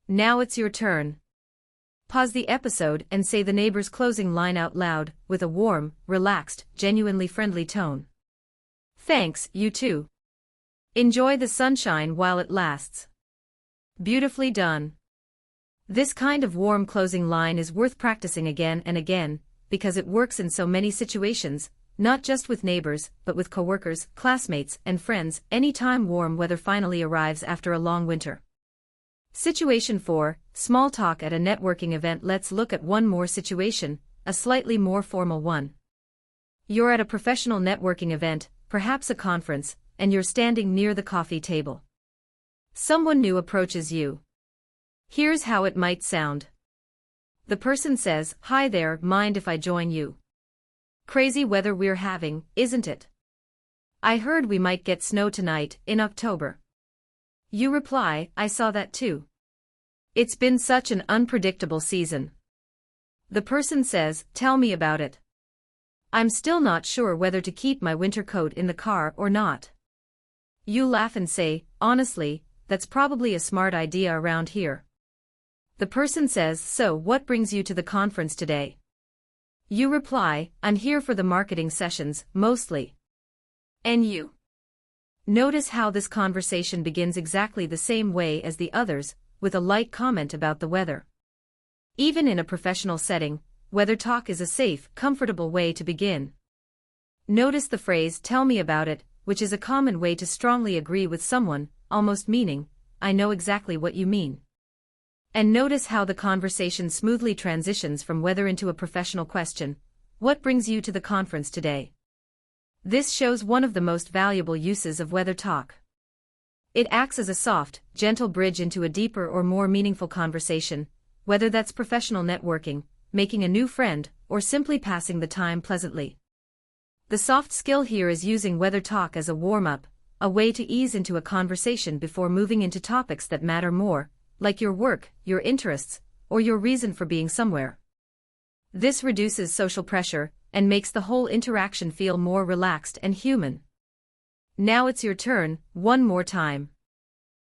[SPEAKER 1] Now it's your turn. Pause the episode and say the neighbor's closing line out loud, with a warm, relaxed, genuinely friendly tone. Thanks, you too. Enjoy the sunshine while it lasts. Beautifully done. This kind of warm closing line is worth practicing again and again, because it works in so many situations, not just with neighbors, but with coworkers, classmates, and friends, anytime warm weather finally arrives after a long winter. Situation 4, small talk at a networking event. Let's look at one more situation, a slightly more formal one. You're at a professional networking event, perhaps a conference, and you're standing near the coffee table. Someone new approaches you. Here's how it might sound. The person says, hi there, mind if I join you? Crazy weather we're having, isn't it? I heard we might get snow tonight, in October. You reply, I saw that too. It's been such an unpredictable season. The person says, tell me about it. I'm still not sure whether to keep my winter coat in the car or not. You laugh and say, honestly, that's probably a smart idea around here. The person says, so what brings you to the conference today? You reply, I'm here for the marketing sessions, mostly. And you? Notice how this conversation begins exactly the same way as the others, with a light comment about the weather. Even in a professional setting, weather talk is a safe, comfortable way to begin. Notice the phrase, tell me about it, which is a common way to strongly agree with someone, almost meaning, I know exactly what you mean. And notice how the conversation smoothly transitions from weather into a professional question, what brings you to the conference today? This shows one of the most valuable uses of weather talk. It acts as a soft, gentle bridge into a deeper or more meaningful conversation, whether that's professional networking, making a new friend, or simply passing the time pleasantly. The soft skill here is using weather talk as a warm-up, a way to ease into a conversation before moving into topics that matter more, like your work, your interests, or your reason for being somewhere. This reduces social pressure, and makes the whole interaction feel more relaxed and human. Now it's your turn, one more time.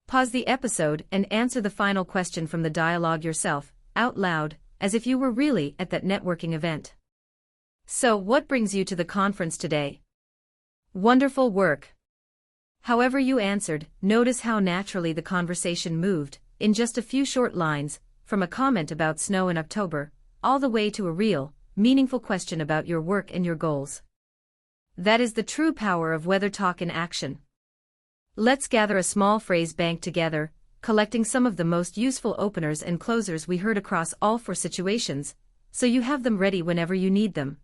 [SPEAKER 1] Pause the episode and answer the final question from the dialogue yourself, out loud, as if you were really at that networking event. So, what brings you to the conference today? Wonderful work. However you answered, notice how naturally the conversation moved, in just a few short lines, from a comment about snow in October, all the way to a real, meaningful question about your work and your goals. That is the true power of weather talk in action. Let's gather a small phrase bank together, collecting some of the most useful openers and closers we heard across all 4 situations, so you have them ready whenever you need them.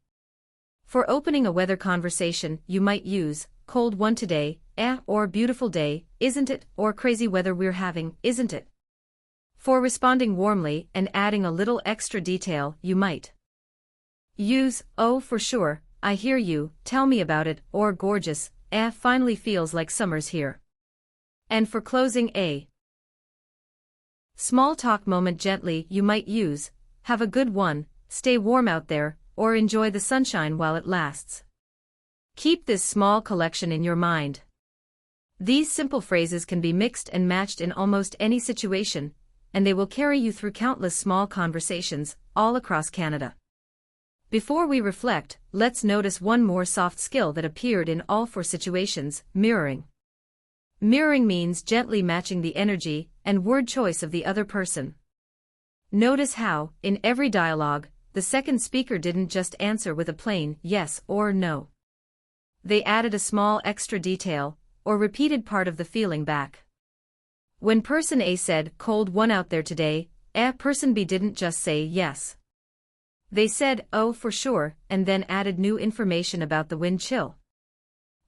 [SPEAKER 1] For opening a weather conversation, you might use, cold one today, or beautiful day, isn't it, or crazy weather we're having, isn't it? For responding warmly and adding a little extra detail, you might use, oh for sure, I hear you, tell me about it, or gorgeous, finally feels like summer's here. And for closing a small talk moment gently, you might use, have a good one, stay warm out there, or enjoy the sunshine while it lasts. Keep this small collection in your mind. These simple phrases can be mixed and matched in almost any situation, and they will carry you through countless small conversations, all across Canada. Before we reflect, let's notice one more soft skill that appeared in all four situations: mirroring. Mirroring means gently matching the energy and word choice of the other person. Notice how, in every dialogue, the second speaker didn't just answer with a plain yes or no. They added a small extra detail, or repeated part of the feeling back. When person A said, "Cold one out there today," person B didn't just say yes. They said, "Oh, for sure," and then added new information about the wind chill.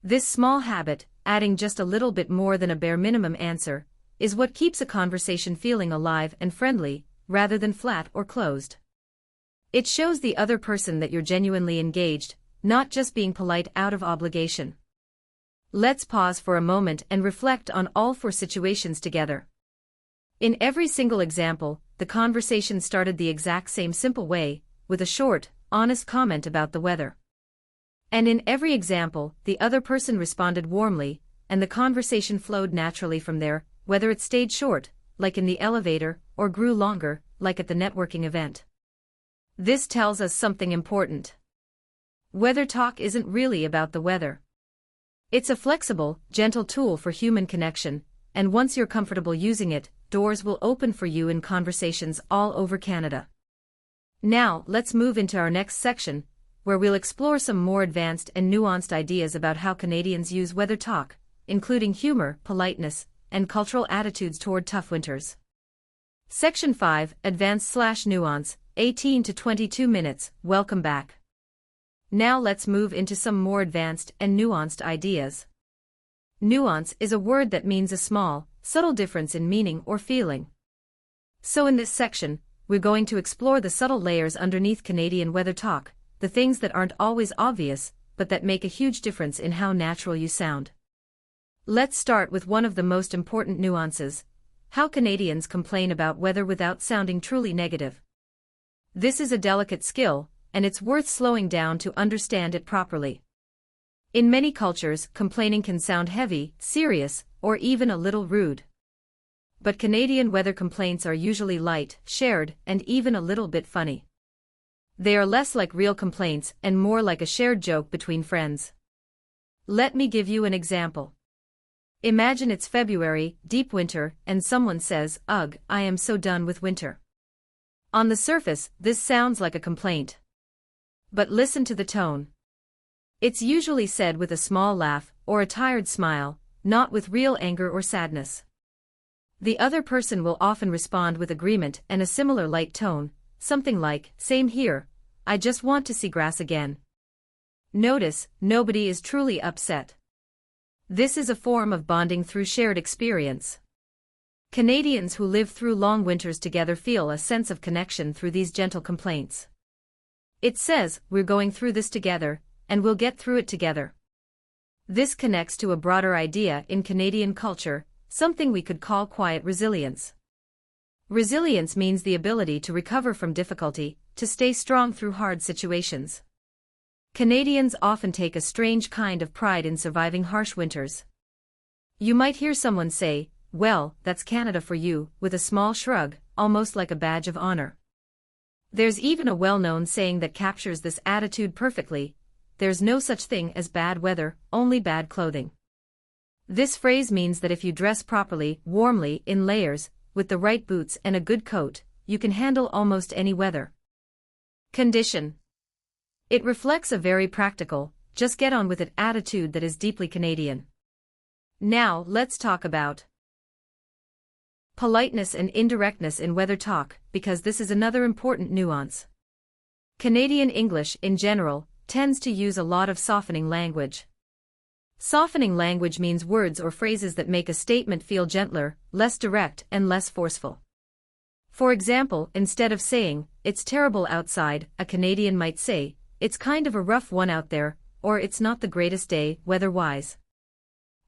[SPEAKER 1] This small habit, adding just a little bit more than a bare minimum answer, is what keeps a conversation feeling alive and friendly, rather than flat or closed. It shows the other person that you're genuinely engaged, not just being polite out of obligation. Let's pause for a moment and reflect on all four situations together. In every single example, the conversation started the exact same simple way, with a short, honest comment about the weather. And in every example, the other person responded warmly, and the conversation flowed naturally from there, whether it stayed short, like in the elevator, or grew longer, like at the networking event. This tells us something important. Weather talk isn't really about the weather. It's a flexible, gentle tool for human connection, and once you're comfortable using it, doors will open for you in conversations all over Canada. Now, let's move into our next section, where we'll explore some more advanced and nuanced ideas about how Canadians use weather talk, including humor, politeness, and cultural attitudes toward tough winters. Section 5, Advanced/Nuance, 18 to 22 minutes, welcome back. Now let's move into some more advanced and nuanced ideas. Nuance is a word that means a small, subtle difference in meaning or feeling. So in this section, we're going to explore the subtle layers underneath Canadian weather talk, the things that aren't always obvious, but that make a huge difference in how natural you sound. Let's start with one of the most important nuances: how Canadians complain about weather without sounding truly negative. This is a delicate skill, and it's worth slowing down to understand it properly. In many cultures, complaining can sound heavy, serious, or even a little rude. But Canadian weather complaints are usually light, shared, and even a little bit funny. They are less like real complaints and more like a shared joke between friends. Let me give you an example. Imagine it's February, deep winter, and someone says, "Ugh, I am so done with winter." On the surface, this sounds like a complaint. But listen to the tone. It's usually said with a small laugh or a tired smile, not with real anger or sadness. The other person will often respond with agreement and a similar light tone, something like, "Same here, I just want to see grass again." Notice, nobody is truly upset. This is a form of bonding through shared experience. Canadians who live through long winters together feel a sense of connection through these gentle complaints. It says, "We're going through this together, and we'll get through it together." This connects to a broader idea in Canadian culture, something we could call quiet resilience. Resilience means the ability to recover from difficulty, to stay strong through hard situations. Canadians often take a strange kind of pride in surviving harsh winters. You might hear someone say, "Well, that's Canada for you," with a small shrug, almost like a badge of honor. There's even a well-known saying that captures this attitude perfectly: "There's no such thing as bad weather, only bad clothing." This phrase means that if you dress properly, warmly, in layers, with the right boots and a good coat, you can handle almost any weather condition. It reflects a very practical, just get on with it attitude that is deeply Canadian. Now, let's talk about politeness and indirectness in weather talk, because this is another important nuance. Canadian English, in general, tends to use a lot of softening language. Softening language means words or phrases that make a statement feel gentler, less direct, and less forceful. For example, instead of saying, "It's terrible outside," a Canadian might say, "It's kind of a rough one out there," or "It's not the greatest day, weather-wise."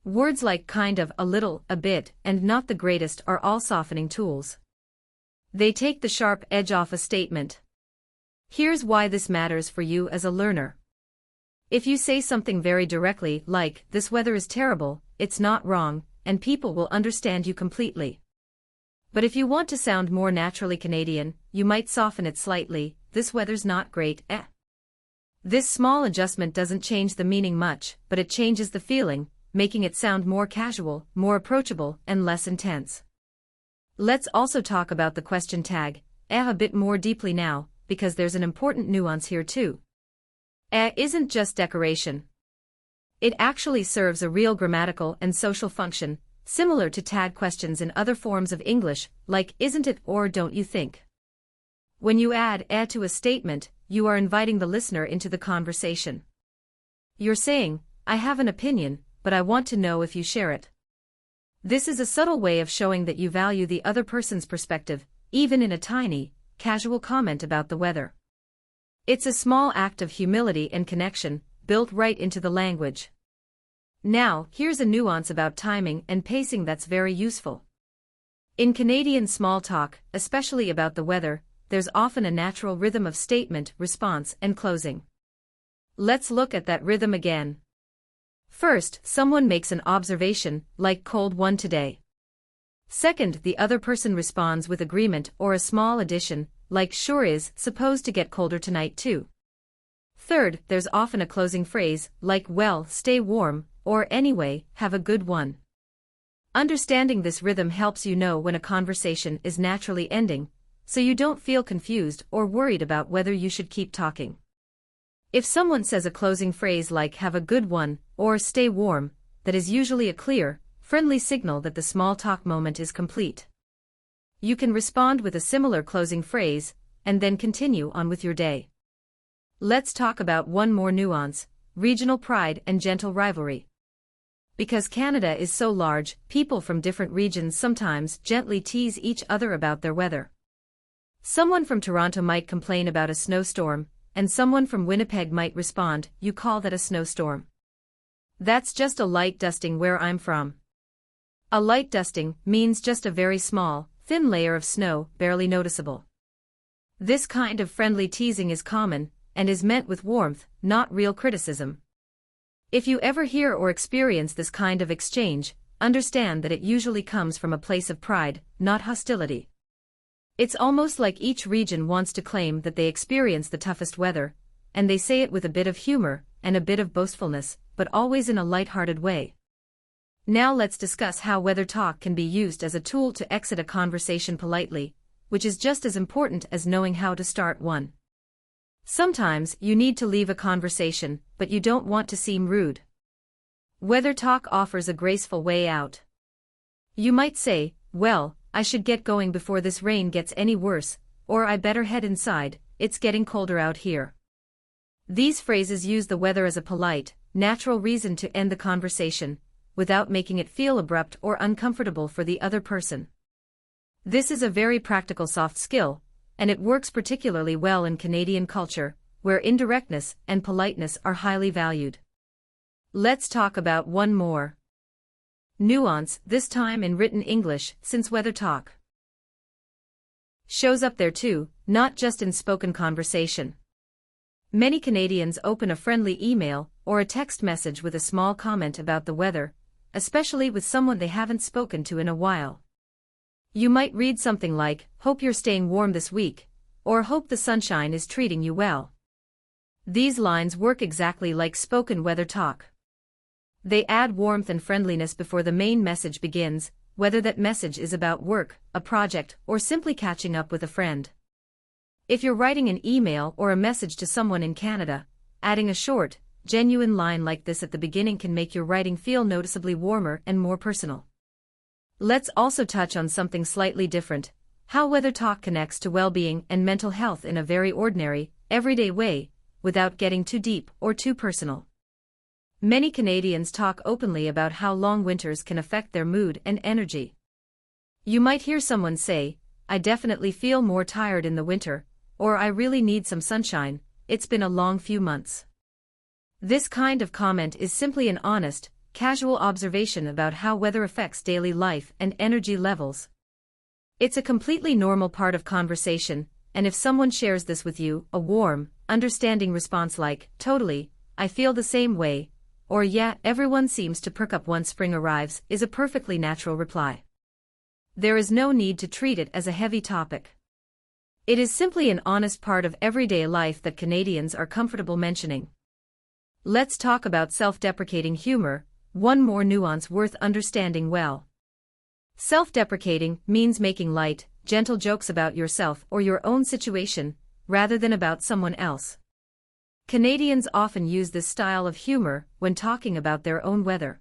[SPEAKER 1] Words like kind of, a little, a bit, and not the greatest are all softening tools. They take the sharp edge off a statement. Here's why this matters for you as a learner. If you say something very directly, like, "This weather is terrible," it's not wrong, and people will understand you completely. But if you want to sound more naturally Canadian, you might soften it slightly, "This weather's not great, eh." This small adjustment doesn't change the meaning much, but it changes the feeling, making it sound more casual, more approachable, and less intense. Let's also talk about the question tag, a bit more deeply now, because there's an important nuance here too. Isn't just decoration. It actually serves a real grammatical and social function, similar to tag questions in other forms of English, like "Isn't it?" or "Don't you think?" When you add to a statement, you are inviting the listener into the conversation. You're saying, "I have an opinion, but I want to know if you share it." This is a subtle way of showing that you value the other person's perspective, even in a tiny, casual comment about the weather. It's a small act of humility and connection, built right into the language. Now, here's a nuance about timing and pacing that's very useful. In Canadian small talk, especially about the weather, there's often a natural rhythm of statement, response, and closing. Let's look at that rhythm again. First, someone makes an observation, like "Cold one today." Second, the other person responds with agreement or a small addition, like "Sure is, supposed to get colder tonight too." Third, there's often a closing phrase, like "Well, stay warm," or "Anyway, have a good one." Understanding this rhythm helps you know when a conversation is naturally ending, so you don't feel confused or worried about whether you should keep talking. If someone says a closing phrase like "Have a good one," or "Stay warm," that is usually a clear, friendly signal that the small talk moment is complete. You can respond with a similar closing phrase, and then continue on with your day. Let's talk about one more nuance, regional pride and gentle rivalry. Because Canada is so large, people from different regions sometimes gently tease each other about their weather. Someone from Toronto might complain about a snowstorm, and someone from Winnipeg might respond, "You call that a snowstorm? That's just a light dusting where I'm from." A light dusting means just a very small, thin layer of snow, barely noticeable. This kind of friendly teasing is common, and is meant with warmth, not real criticism. If you ever hear or experience this kind of exchange, understand that it usually comes from a place of pride, not hostility. It's almost like each region wants to claim that they experience the toughest weather, and they say it with a bit of humor and a bit of boastfulness, but always in a light-hearted way. Now let's discuss how weather talk can be used as a tool to exit a conversation politely, which is just as important as knowing how to start one. Sometimes you need to leave a conversation, but you don't want to seem rude. Weather talk offers a graceful way out. You might say, "Well, I should get going before this rain gets any worse," or "I better head inside, it's getting colder out here." These phrases use the weather as a polite, natural reason to end the conversation, without making it feel abrupt or uncomfortable for the other person. This is a very practical soft skill, and it works particularly well in Canadian culture, where indirectness and politeness are highly valued. Let's talk about one more nuance, this time in written English, since weather talk shows up there too, not just in spoken conversation. Many Canadians open a friendly email or a text message with a small comment about the weather, especially with someone they haven't spoken to in a while. You might read something like, "Hope you're staying warm this week," or "Hope the sunshine is treating you well." These lines work exactly like spoken weather talk. They add warmth and friendliness before the main message begins, whether that message is about work, a project, or simply catching up with a friend. If you're writing an email or a message to someone in Canada, adding a short, genuine line like this at the beginning can make your writing feel noticeably warmer and more personal. Let's also touch on something slightly different, how weather talk connects to well-being and mental health in a very ordinary, everyday way, without getting too deep or too personal. Many Canadians talk openly about how long winters can affect their mood and energy. You might hear someone say, "I definitely feel more tired in the winter," or "I really need some sunshine, it's been a long few months." This kind of comment is simply an honest, casual observation about how weather affects daily life and energy levels. It's a completely normal part of conversation, and if someone shares this with you, a warm, understanding response like, "Totally, I feel the same way," or "Yeah, everyone seems to perk up once spring arrives," is a perfectly natural reply. There is no need to treat it as a heavy topic. It is simply an honest part of everyday life that Canadians are comfortable mentioning. Let's talk about self-deprecating humor, one more nuance worth understanding well. Self-deprecating means making light, gentle jokes about yourself or your own situation, rather than about someone else. Canadians often use this style of humor when talking about their own weather.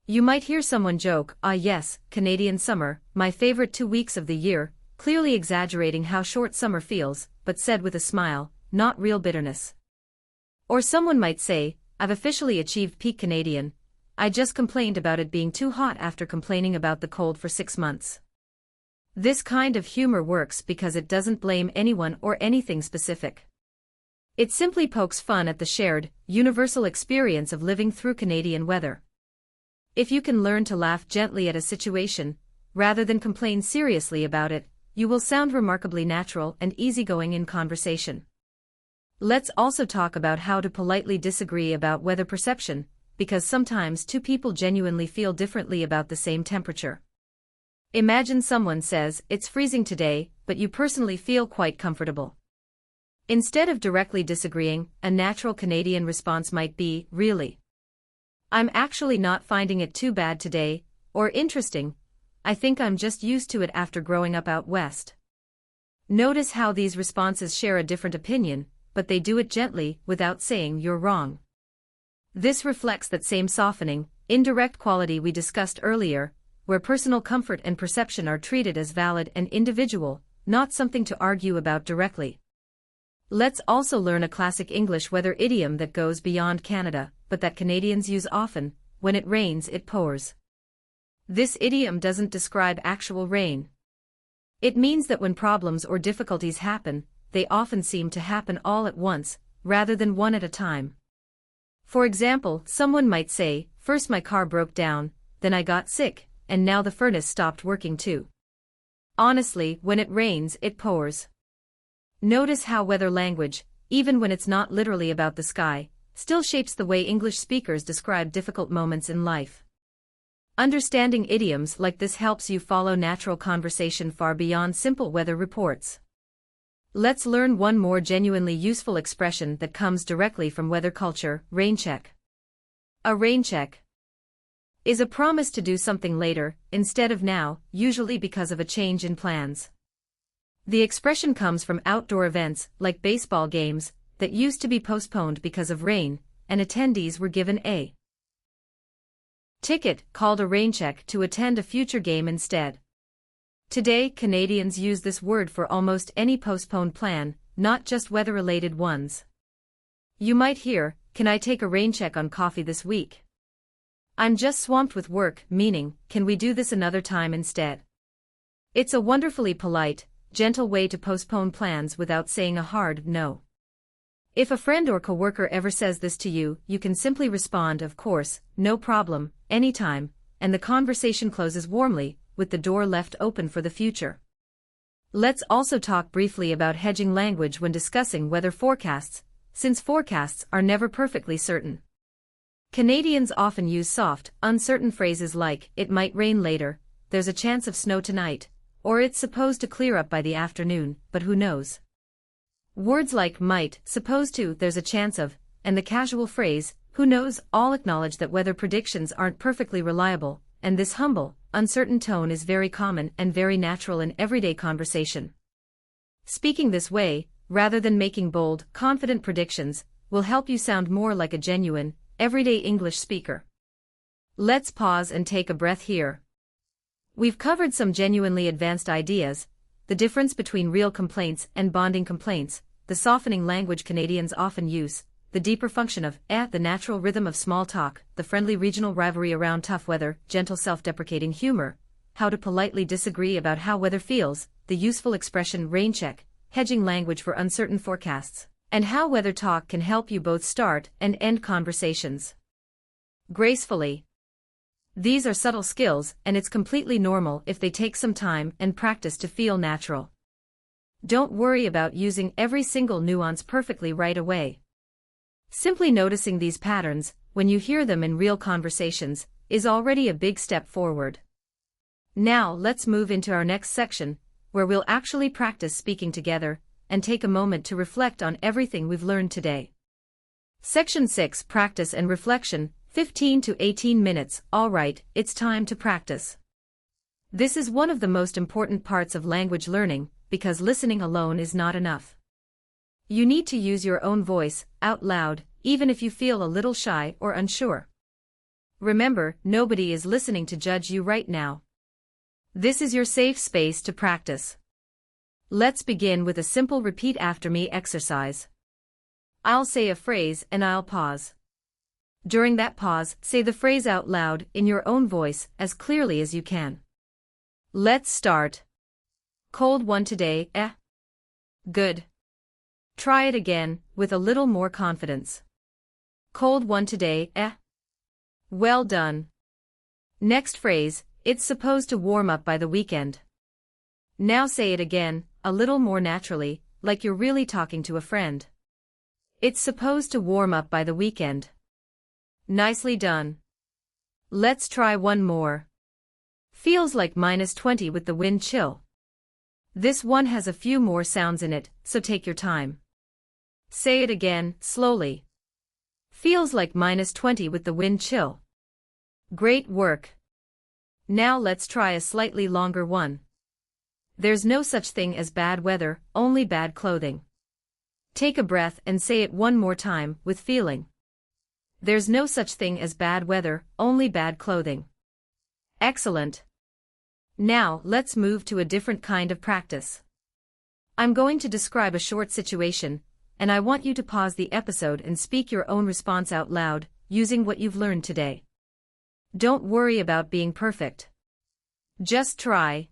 [SPEAKER 1] You might hear someone joke, "Ah yes, Canadian summer, my favorite 2 weeks of the year," clearly exaggerating how short summer feels, but said with a smile, not real bitterness. Or someone might say, "I've officially achieved peak Canadian. I just complained about it being too hot after complaining about the cold for 6 months." This kind of humor works because it doesn't blame anyone or anything specific. It simply pokes fun at the shared, universal experience of living through Canadian weather. If you can learn to laugh gently at a situation, rather than complain seriously about it, you will sound remarkably natural and easygoing in conversation. Let's also talk about how to politely disagree about weather perception, because sometimes two people genuinely feel differently about the same temperature. Imagine someone says, "It's freezing today," but you personally feel quite comfortable. Instead of directly disagreeing, a natural Canadian response might be, "Really? I'm actually not finding it too bad today," or "Interesting. I think I'm just used to it after growing up out west." Notice how these responses share a different opinion, but they do it gently, without saying "you're wrong." This reflects that same softening, indirect quality we discussed earlier, where personal comfort and perception are treated as valid and individual, not something to argue about directly. Let's also learn a classic English weather idiom that goes beyond Canada, but that Canadians use often: "When it rains, it pours." This idiom doesn't describe actual rain. It means that when problems or difficulties happen, they often seem to happen all at once, rather than one at a time. For example, someone might say, "First my car broke down, then I got sick, and now the furnace stopped working too." Honestly, when it rains, it pours. Notice how weather language, even when it's not literally about the sky, still shapes the way English speakers describe difficult moments in life. Understanding idioms like this helps you follow natural conversation far beyond simple weather reports. Let's learn one more genuinely useful expression that comes directly from weather culture: raincheck. A raincheck is a promise to do something later, instead of now, usually because of a change in plans. The expression comes from outdoor events, like baseball games, that used to be postponed because of rain, and attendees were given a ticket, called a raincheck, to attend a future game instead. Today, Canadians use this word for almost any postponed plan, not just weather-related ones. You might hear, "Can I take a raincheck on coffee this week? I'm just swamped with work," meaning, "Can we do this another time instead?" It's a wonderfully polite, gentle way to postpone plans without saying a hard no. If a friend or coworker ever says this to you, you can simply respond, "Of course, no problem, anytime," and the conversation closes warmly, with the door left open for the future. Let's also talk briefly about hedging language when discussing weather forecasts, since forecasts are never perfectly certain. Canadians often use soft, uncertain phrases like, "It might rain later," "There's a chance of snow tonight," or "It's supposed to clear up by the afternoon, but who knows?" Words like might, supposed to, there's a chance of, and the casual phrase, "who knows," all acknowledge that weather predictions aren't perfectly reliable, and this humble, uncertain tone is very common and very natural in everyday conversation. Speaking this way, rather than making bold, confident predictions, will help you sound more like a genuine, everyday English speaker. Let's pause and take a breath here. We've covered some genuinely advanced ideas: the difference between real complaints and bonding complaints, the softening language Canadians often use, the deeper function of the natural rhythm of small talk, the friendly regional rivalry around tough weather, gentle self-deprecating humor, how to politely disagree about how weather feels, the useful expression raincheck, hedging language for uncertain forecasts, and how weather talk can help you both start and end conversations gracefully. These are subtle skills, and it's completely normal if they take some time and practice to feel natural. Don't worry about using every single nuance perfectly right away. Simply noticing these patterns, when you hear them in real conversations, is already a big step forward. Now let's move into our next section, where we'll actually practice speaking together, and take a moment to reflect on everything we've learned today. Section 6, Practice and Reflection, 15 to 18 minutes. Alright, it's time to practice. This is one of the most important parts of language learning, because listening alone is not enough. You need to use your own voice, out loud, even if you feel a little shy or unsure. Remember, nobody is listening to judge you right now. This is your safe space to practice. Let's begin with a simple repeat after me exercise. I'll say a phrase and I'll pause. During that pause, say the phrase out loud in your own voice as clearly as you can. Let's start. Cold one today, eh? Good. Try it again, with a little more confidence. Cold one today, eh? Well done. Next phrase, it's supposed to warm up by the weekend. Now say it again, a little more naturally, like you're really talking to a friend. It's supposed to warm up by the weekend. Nicely done. Let's try one more. Feels like -20 with the wind chill. This one has a few more sounds in it, so take your time. Say it again, slowly. Feels like -20 with the wind chill. Great work. Now let's try a slightly longer one. There's no such thing as bad weather, only bad clothing. Take a breath and say it one more time, with feeling. There's no such thing as bad weather, only bad clothing. Excellent. Now let's move to a different kind of practice. I'm going to describe a short situation, and I want you to pause the episode and speak your own response out loud, using what you've learned today. Don't worry about being perfect. Just try.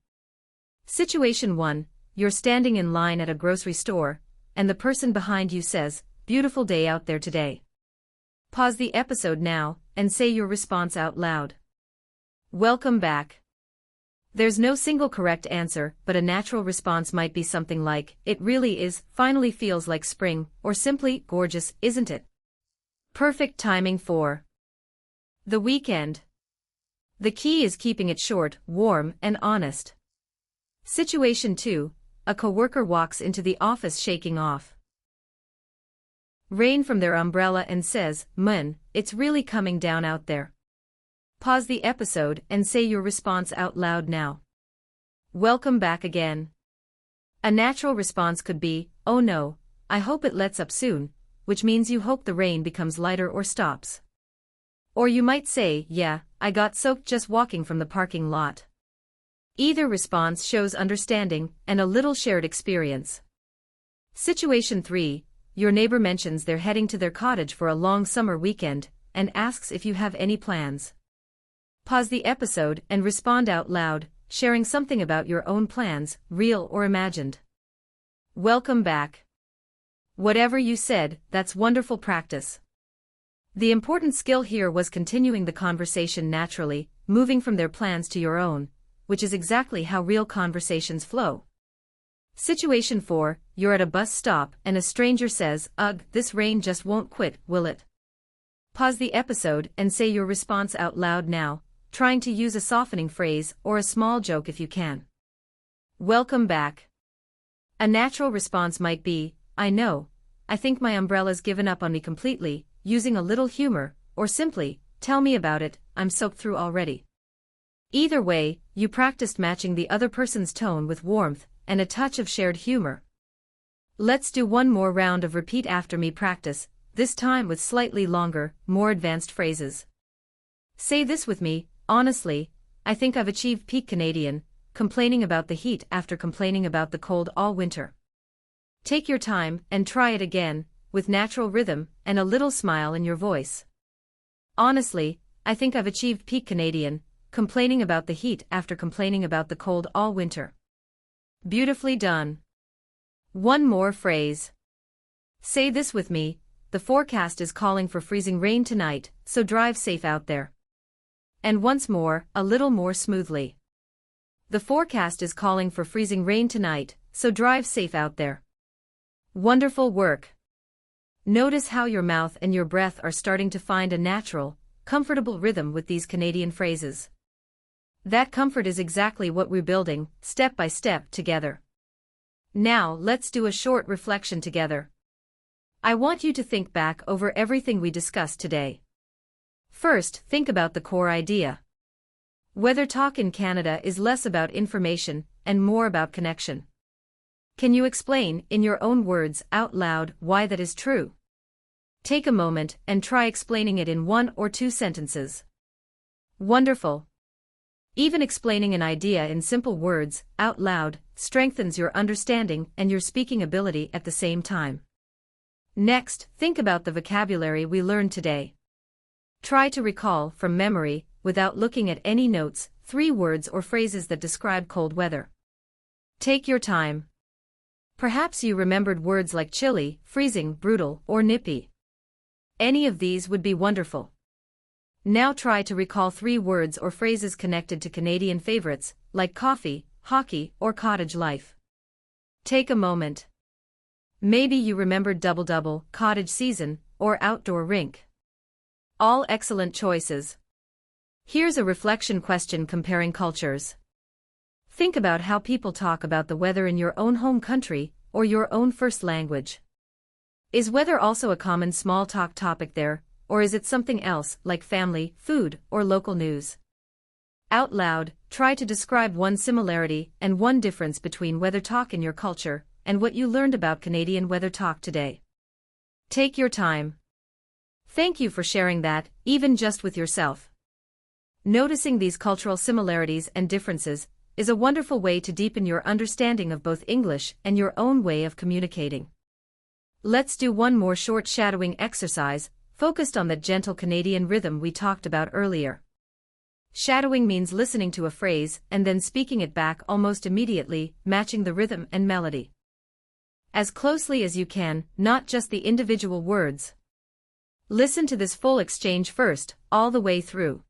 [SPEAKER 1] Situation 1, you're standing in line at a grocery store, and the person behind you says, "Beautiful day out there today." Pause the episode now, and say your response out loud. Welcome back. There's no single correct answer, but a natural response might be something like, "It really is, finally feels like spring," or simply, "Gorgeous, isn't it?" Perfect timing for the weekend. The key is keeping it short, warm, and honest. Situation 2, a coworker walks into the office shaking off rain from their umbrella and says, "Man, it's really coming down out there." Pause the episode and say your response out loud now. Welcome back again. A natural response could be, "Oh no, I hope it lets up soon," which means you hope the rain becomes lighter or stops. Or you might say, "Yeah, I got soaked just walking from the parking lot." Either response shows understanding and a little shared experience. Situation 3, your neighbor mentions they're heading to their cottage for a long summer weekend and asks if you have any plans. Pause the episode and respond out loud, sharing something about your own plans, real or imagined. Welcome back. Whatever you said, that's wonderful practice. The important skill here was continuing the conversation naturally, moving from their plans to your own, which is exactly how real conversations flow. Situation 4, you're at a bus stop and a stranger says, "Ugh, this rain just won't quit, will it?" Pause the episode and say your response out loud now, trying to use a softening phrase or a small joke if you can. Welcome back. A natural response might be, "I know, I think my umbrella's given up on me completely," using a little humor, or simply, "Tell me about it, I'm soaked through already." Either way, you practiced matching the other person's tone with warmth and a touch of shared humor. Let's do one more round of repeat after me practice, this time with slightly longer, more advanced phrases. Say this with me, honestly, I think I've achieved peak Canadian, complaining about the heat after complaining about the cold all winter. Take your time and try it again, with natural rhythm and a little smile in your voice. Honestly, I think I've achieved peak Canadian, complaining about the heat after complaining about the cold all winter. Beautifully done. One more phrase. Say this with me, the forecast is calling for freezing rain tonight, so drive safe out there. And once more, a little more smoothly. The forecast is calling for freezing rain tonight, so drive safe out there. Wonderful work. Notice how your mouth and your breath are starting to find a natural, comfortable rhythm with these Canadian phrases. That comfort is exactly what we're building, step by step, together. Now, let's do a short reflection together. I want you to think back over everything we discussed today. First, think about the core idea. Weather talk in Canada is less about information and more about connection. Can you explain, in your own words, out loud, why that is true? Take a moment and try explaining it in 1 or 2 sentences. Wonderful. Even explaining an idea in simple words, out loud, strengthens your understanding and your speaking ability at the same time. Next, think about the vocabulary we learned today. Try to recall, from memory, without looking at any notes, 3 words or phrases that describe cold weather. Take your time. Perhaps you remembered words like chilly, freezing, brutal, or nippy. Any of these would be wonderful. Now try to recall 3 words or phrases connected to Canadian favorites, like coffee, hockey, or cottage life. Take a moment. Maybe you remembered double-double, cottage season, or outdoor rink. All excellent choices. Here's a reflection question comparing cultures. Think about how people talk about the weather in your own home country, or your own first language. Is weather also a common small talk topic there, or is it something else, like family, food, or local news? Out loud, try to describe one similarity and one difference between weather talk in your culture and what you learned about Canadian weather talk today. Take your time. Thank you for sharing that, even just with yourself. Noticing these cultural similarities and differences is a wonderful way to deepen your understanding of both English and your own way of communicating. Let's do one more short shadowing exercise, focused on that gentle Canadian rhythm we talked about earlier. Shadowing means listening to a phrase and then speaking it back almost immediately, matching the rhythm and melody. As closely as you can, not just the individual words. Listen to this full exchange first, all the way through.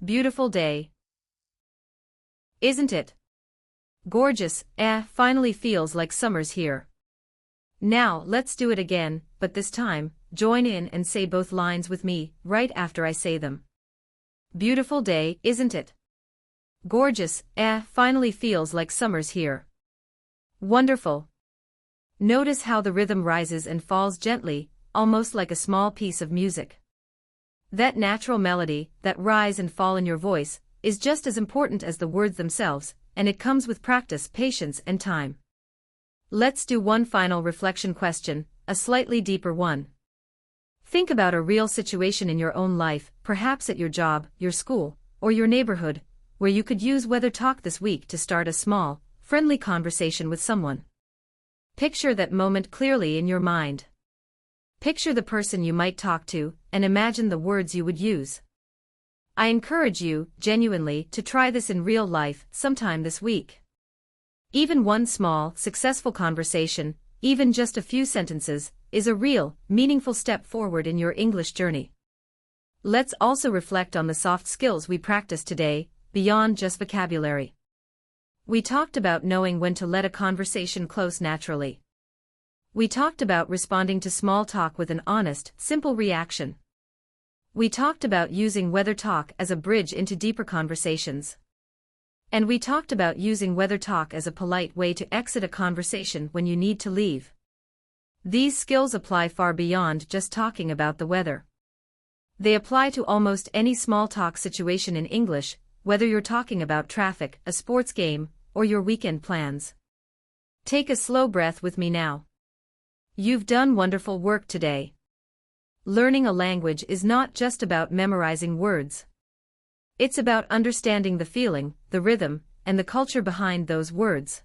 [SPEAKER 1] Beautiful day. Isn't it? Gorgeous, finally feels like summer's here. Now, let's do it again, but this time, join in and say both lines with me, right after I say them. Beautiful day, isn't it? Gorgeous, finally feels like summer's here. Wonderful. Notice how the rhythm rises and falls gently, almost like a small piece of music. That natural melody, that rise and fall in your voice, is just as important as the words themselves, and it comes with practice, patience, and time. Let's do one final reflection question, a slightly deeper one. Think about a real situation in your own life, perhaps at your job, your school, or your neighborhood, where you could use weather talk this week to start a small, friendly conversation with someone. Picture that moment clearly in your mind. Picture the person you might talk to, and imagine the words you would use. I encourage you, genuinely, to try this in real life sometime this week. Even one small, successful conversation, even just a few sentences, is a real, meaningful step forward in your English journey. Let's also reflect on the soft skills we practiced today, beyond just vocabulary. We talked about knowing when to let a conversation close naturally. We talked about responding to small talk with an honest, simple reaction. We talked about using weather talk as a bridge into deeper conversations. And we talked about using weather talk as a polite way to exit a conversation when you need to leave. These skills apply far beyond just talking about the weather. They apply to almost any small talk situation in English, whether you're talking about traffic, a sports game, or your weekend plans. Take a slow breath with me now. You've done wonderful work today. Learning a language is not just about memorizing words. It's about understanding the feeling, the rhythm, and the culture behind those words.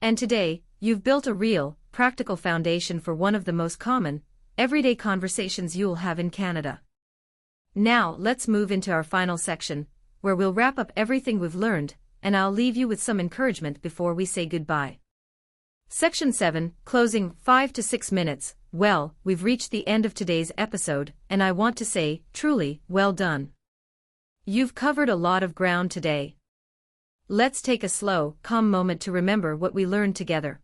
[SPEAKER 1] And today, you've built a real, practical foundation for one of the most common, everyday conversations you'll have in Canada. Now, let's move into our final section, where we'll wrap up everything we've learned, and I'll leave you with some encouragement before we say goodbye. Section 7, closing, 5 to 6 minutes. Well, we've reached the end of today's episode, and I want to say, truly, well done. You've covered a lot of ground today. Let's take a slow, calm moment to remember what we learned together.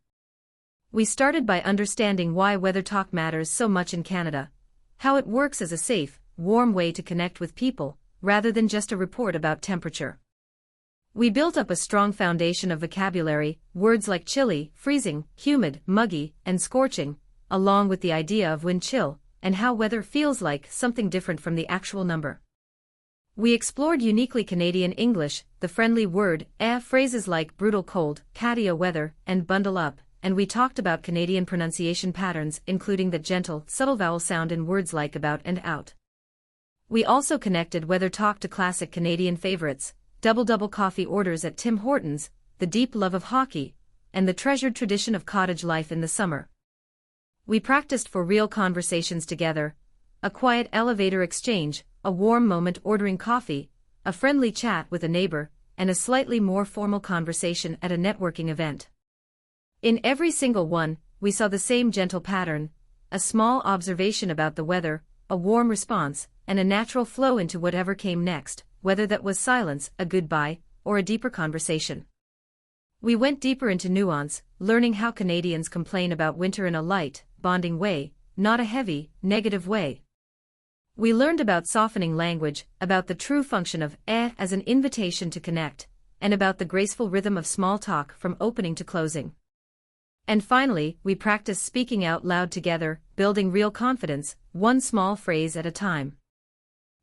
[SPEAKER 1] We started by understanding why weather talk matters so much in Canada, how it works as a safe, warm way to connect with people, rather than just a report about temperature. We built up a strong foundation of vocabulary, words like chilly, freezing, humid, muggy, and scorching, along with the idea of wind chill, and how weather feels like something different from the actual number. We explored uniquely Canadian English, the friendly word, phrases like brutal cold, patio weather, and bundle up, and we talked about Canadian pronunciation patterns including the gentle, subtle vowel sound in words like about and out. We also connected weather talk to classic Canadian favorites, double coffee orders at Tim Hortons, the deep love of hockey, and the treasured tradition of cottage life in the summer. We practiced for real conversations together, a quiet elevator exchange, a warm moment ordering coffee, a friendly chat with a neighbor, and a slightly more formal conversation at a networking event. In every single one, we saw the same gentle pattern, a small observation about the weather, a warm response, and a natural flow into whatever came next, whether that was silence, a goodbye, or a deeper conversation. We went deeper into nuance, learning how Canadians complain about winter in a light, bonding way, not a heavy, negative way. We learned about softening language, about the true function of as an invitation to connect, and about the graceful rhythm of small talk from opening to closing. And finally, we practiced speaking out loud together, building real confidence, one small phrase at a time.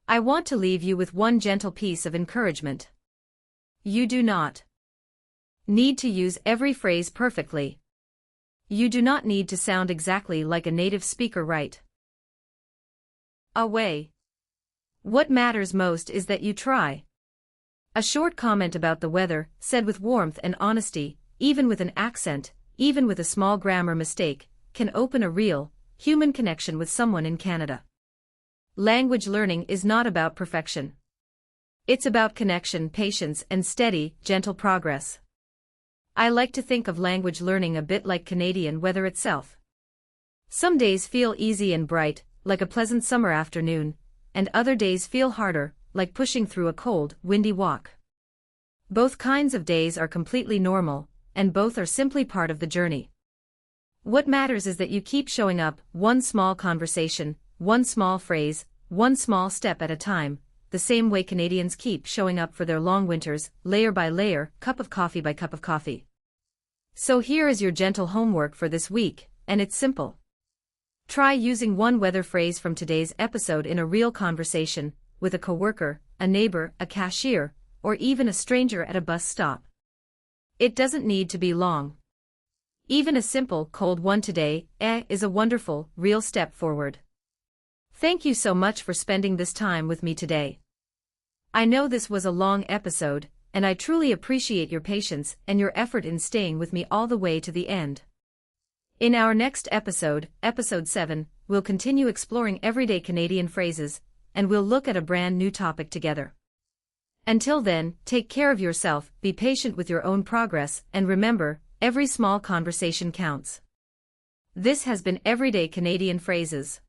[SPEAKER 1] I want to leave you with one gentle piece of encouragement. You do not need to use every phrase perfectly. You do not need to sound exactly like a native speaker right away. What matters most is that you try. A short comment about the weather, said with warmth and honesty, even with an accent, even with a small grammar mistake, can open a real, human connection with someone in Canada. Language learning is not about perfection. It's about connection, patience, and steady, gentle progress. I like to think of language learning a bit like Canadian weather itself. Some days feel easy and bright, like a pleasant summer afternoon, and other days feel harder, like pushing through a cold, windy walk. Both kinds of days are completely normal, and both are simply part of the journey. What matters is that you keep showing up, one small conversation, one small phrase, one small step at a time, the same way Canadians keep showing up for their long winters, layer by layer, cup of coffee by cup of coffee. So here is your gentle homework for this week, and it's simple. Try using one weather phrase from today's episode in a real conversation, with a coworker, a neighbor, a cashier, or even a stranger at a bus stop. It doesn't need to be long. Even a simple, cold one today, is a wonderful, real step forward. Thank you so much for spending this time with me today. I know this was a long episode, and I truly appreciate your patience and your effort in staying with me all the way to the end. In our next episode, episode 7, we'll continue exploring everyday Canadian phrases, and we'll look at a brand new topic together. Until then, take care of yourself, be patient with your own progress, and remember, every small conversation counts. This has been Everyday Canadian Phrases.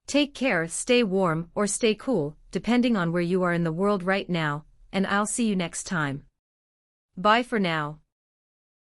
[SPEAKER 1] Take care, stay warm or stay cool, depending on where you are in the world right now, and I'll see you next time. Bye for now.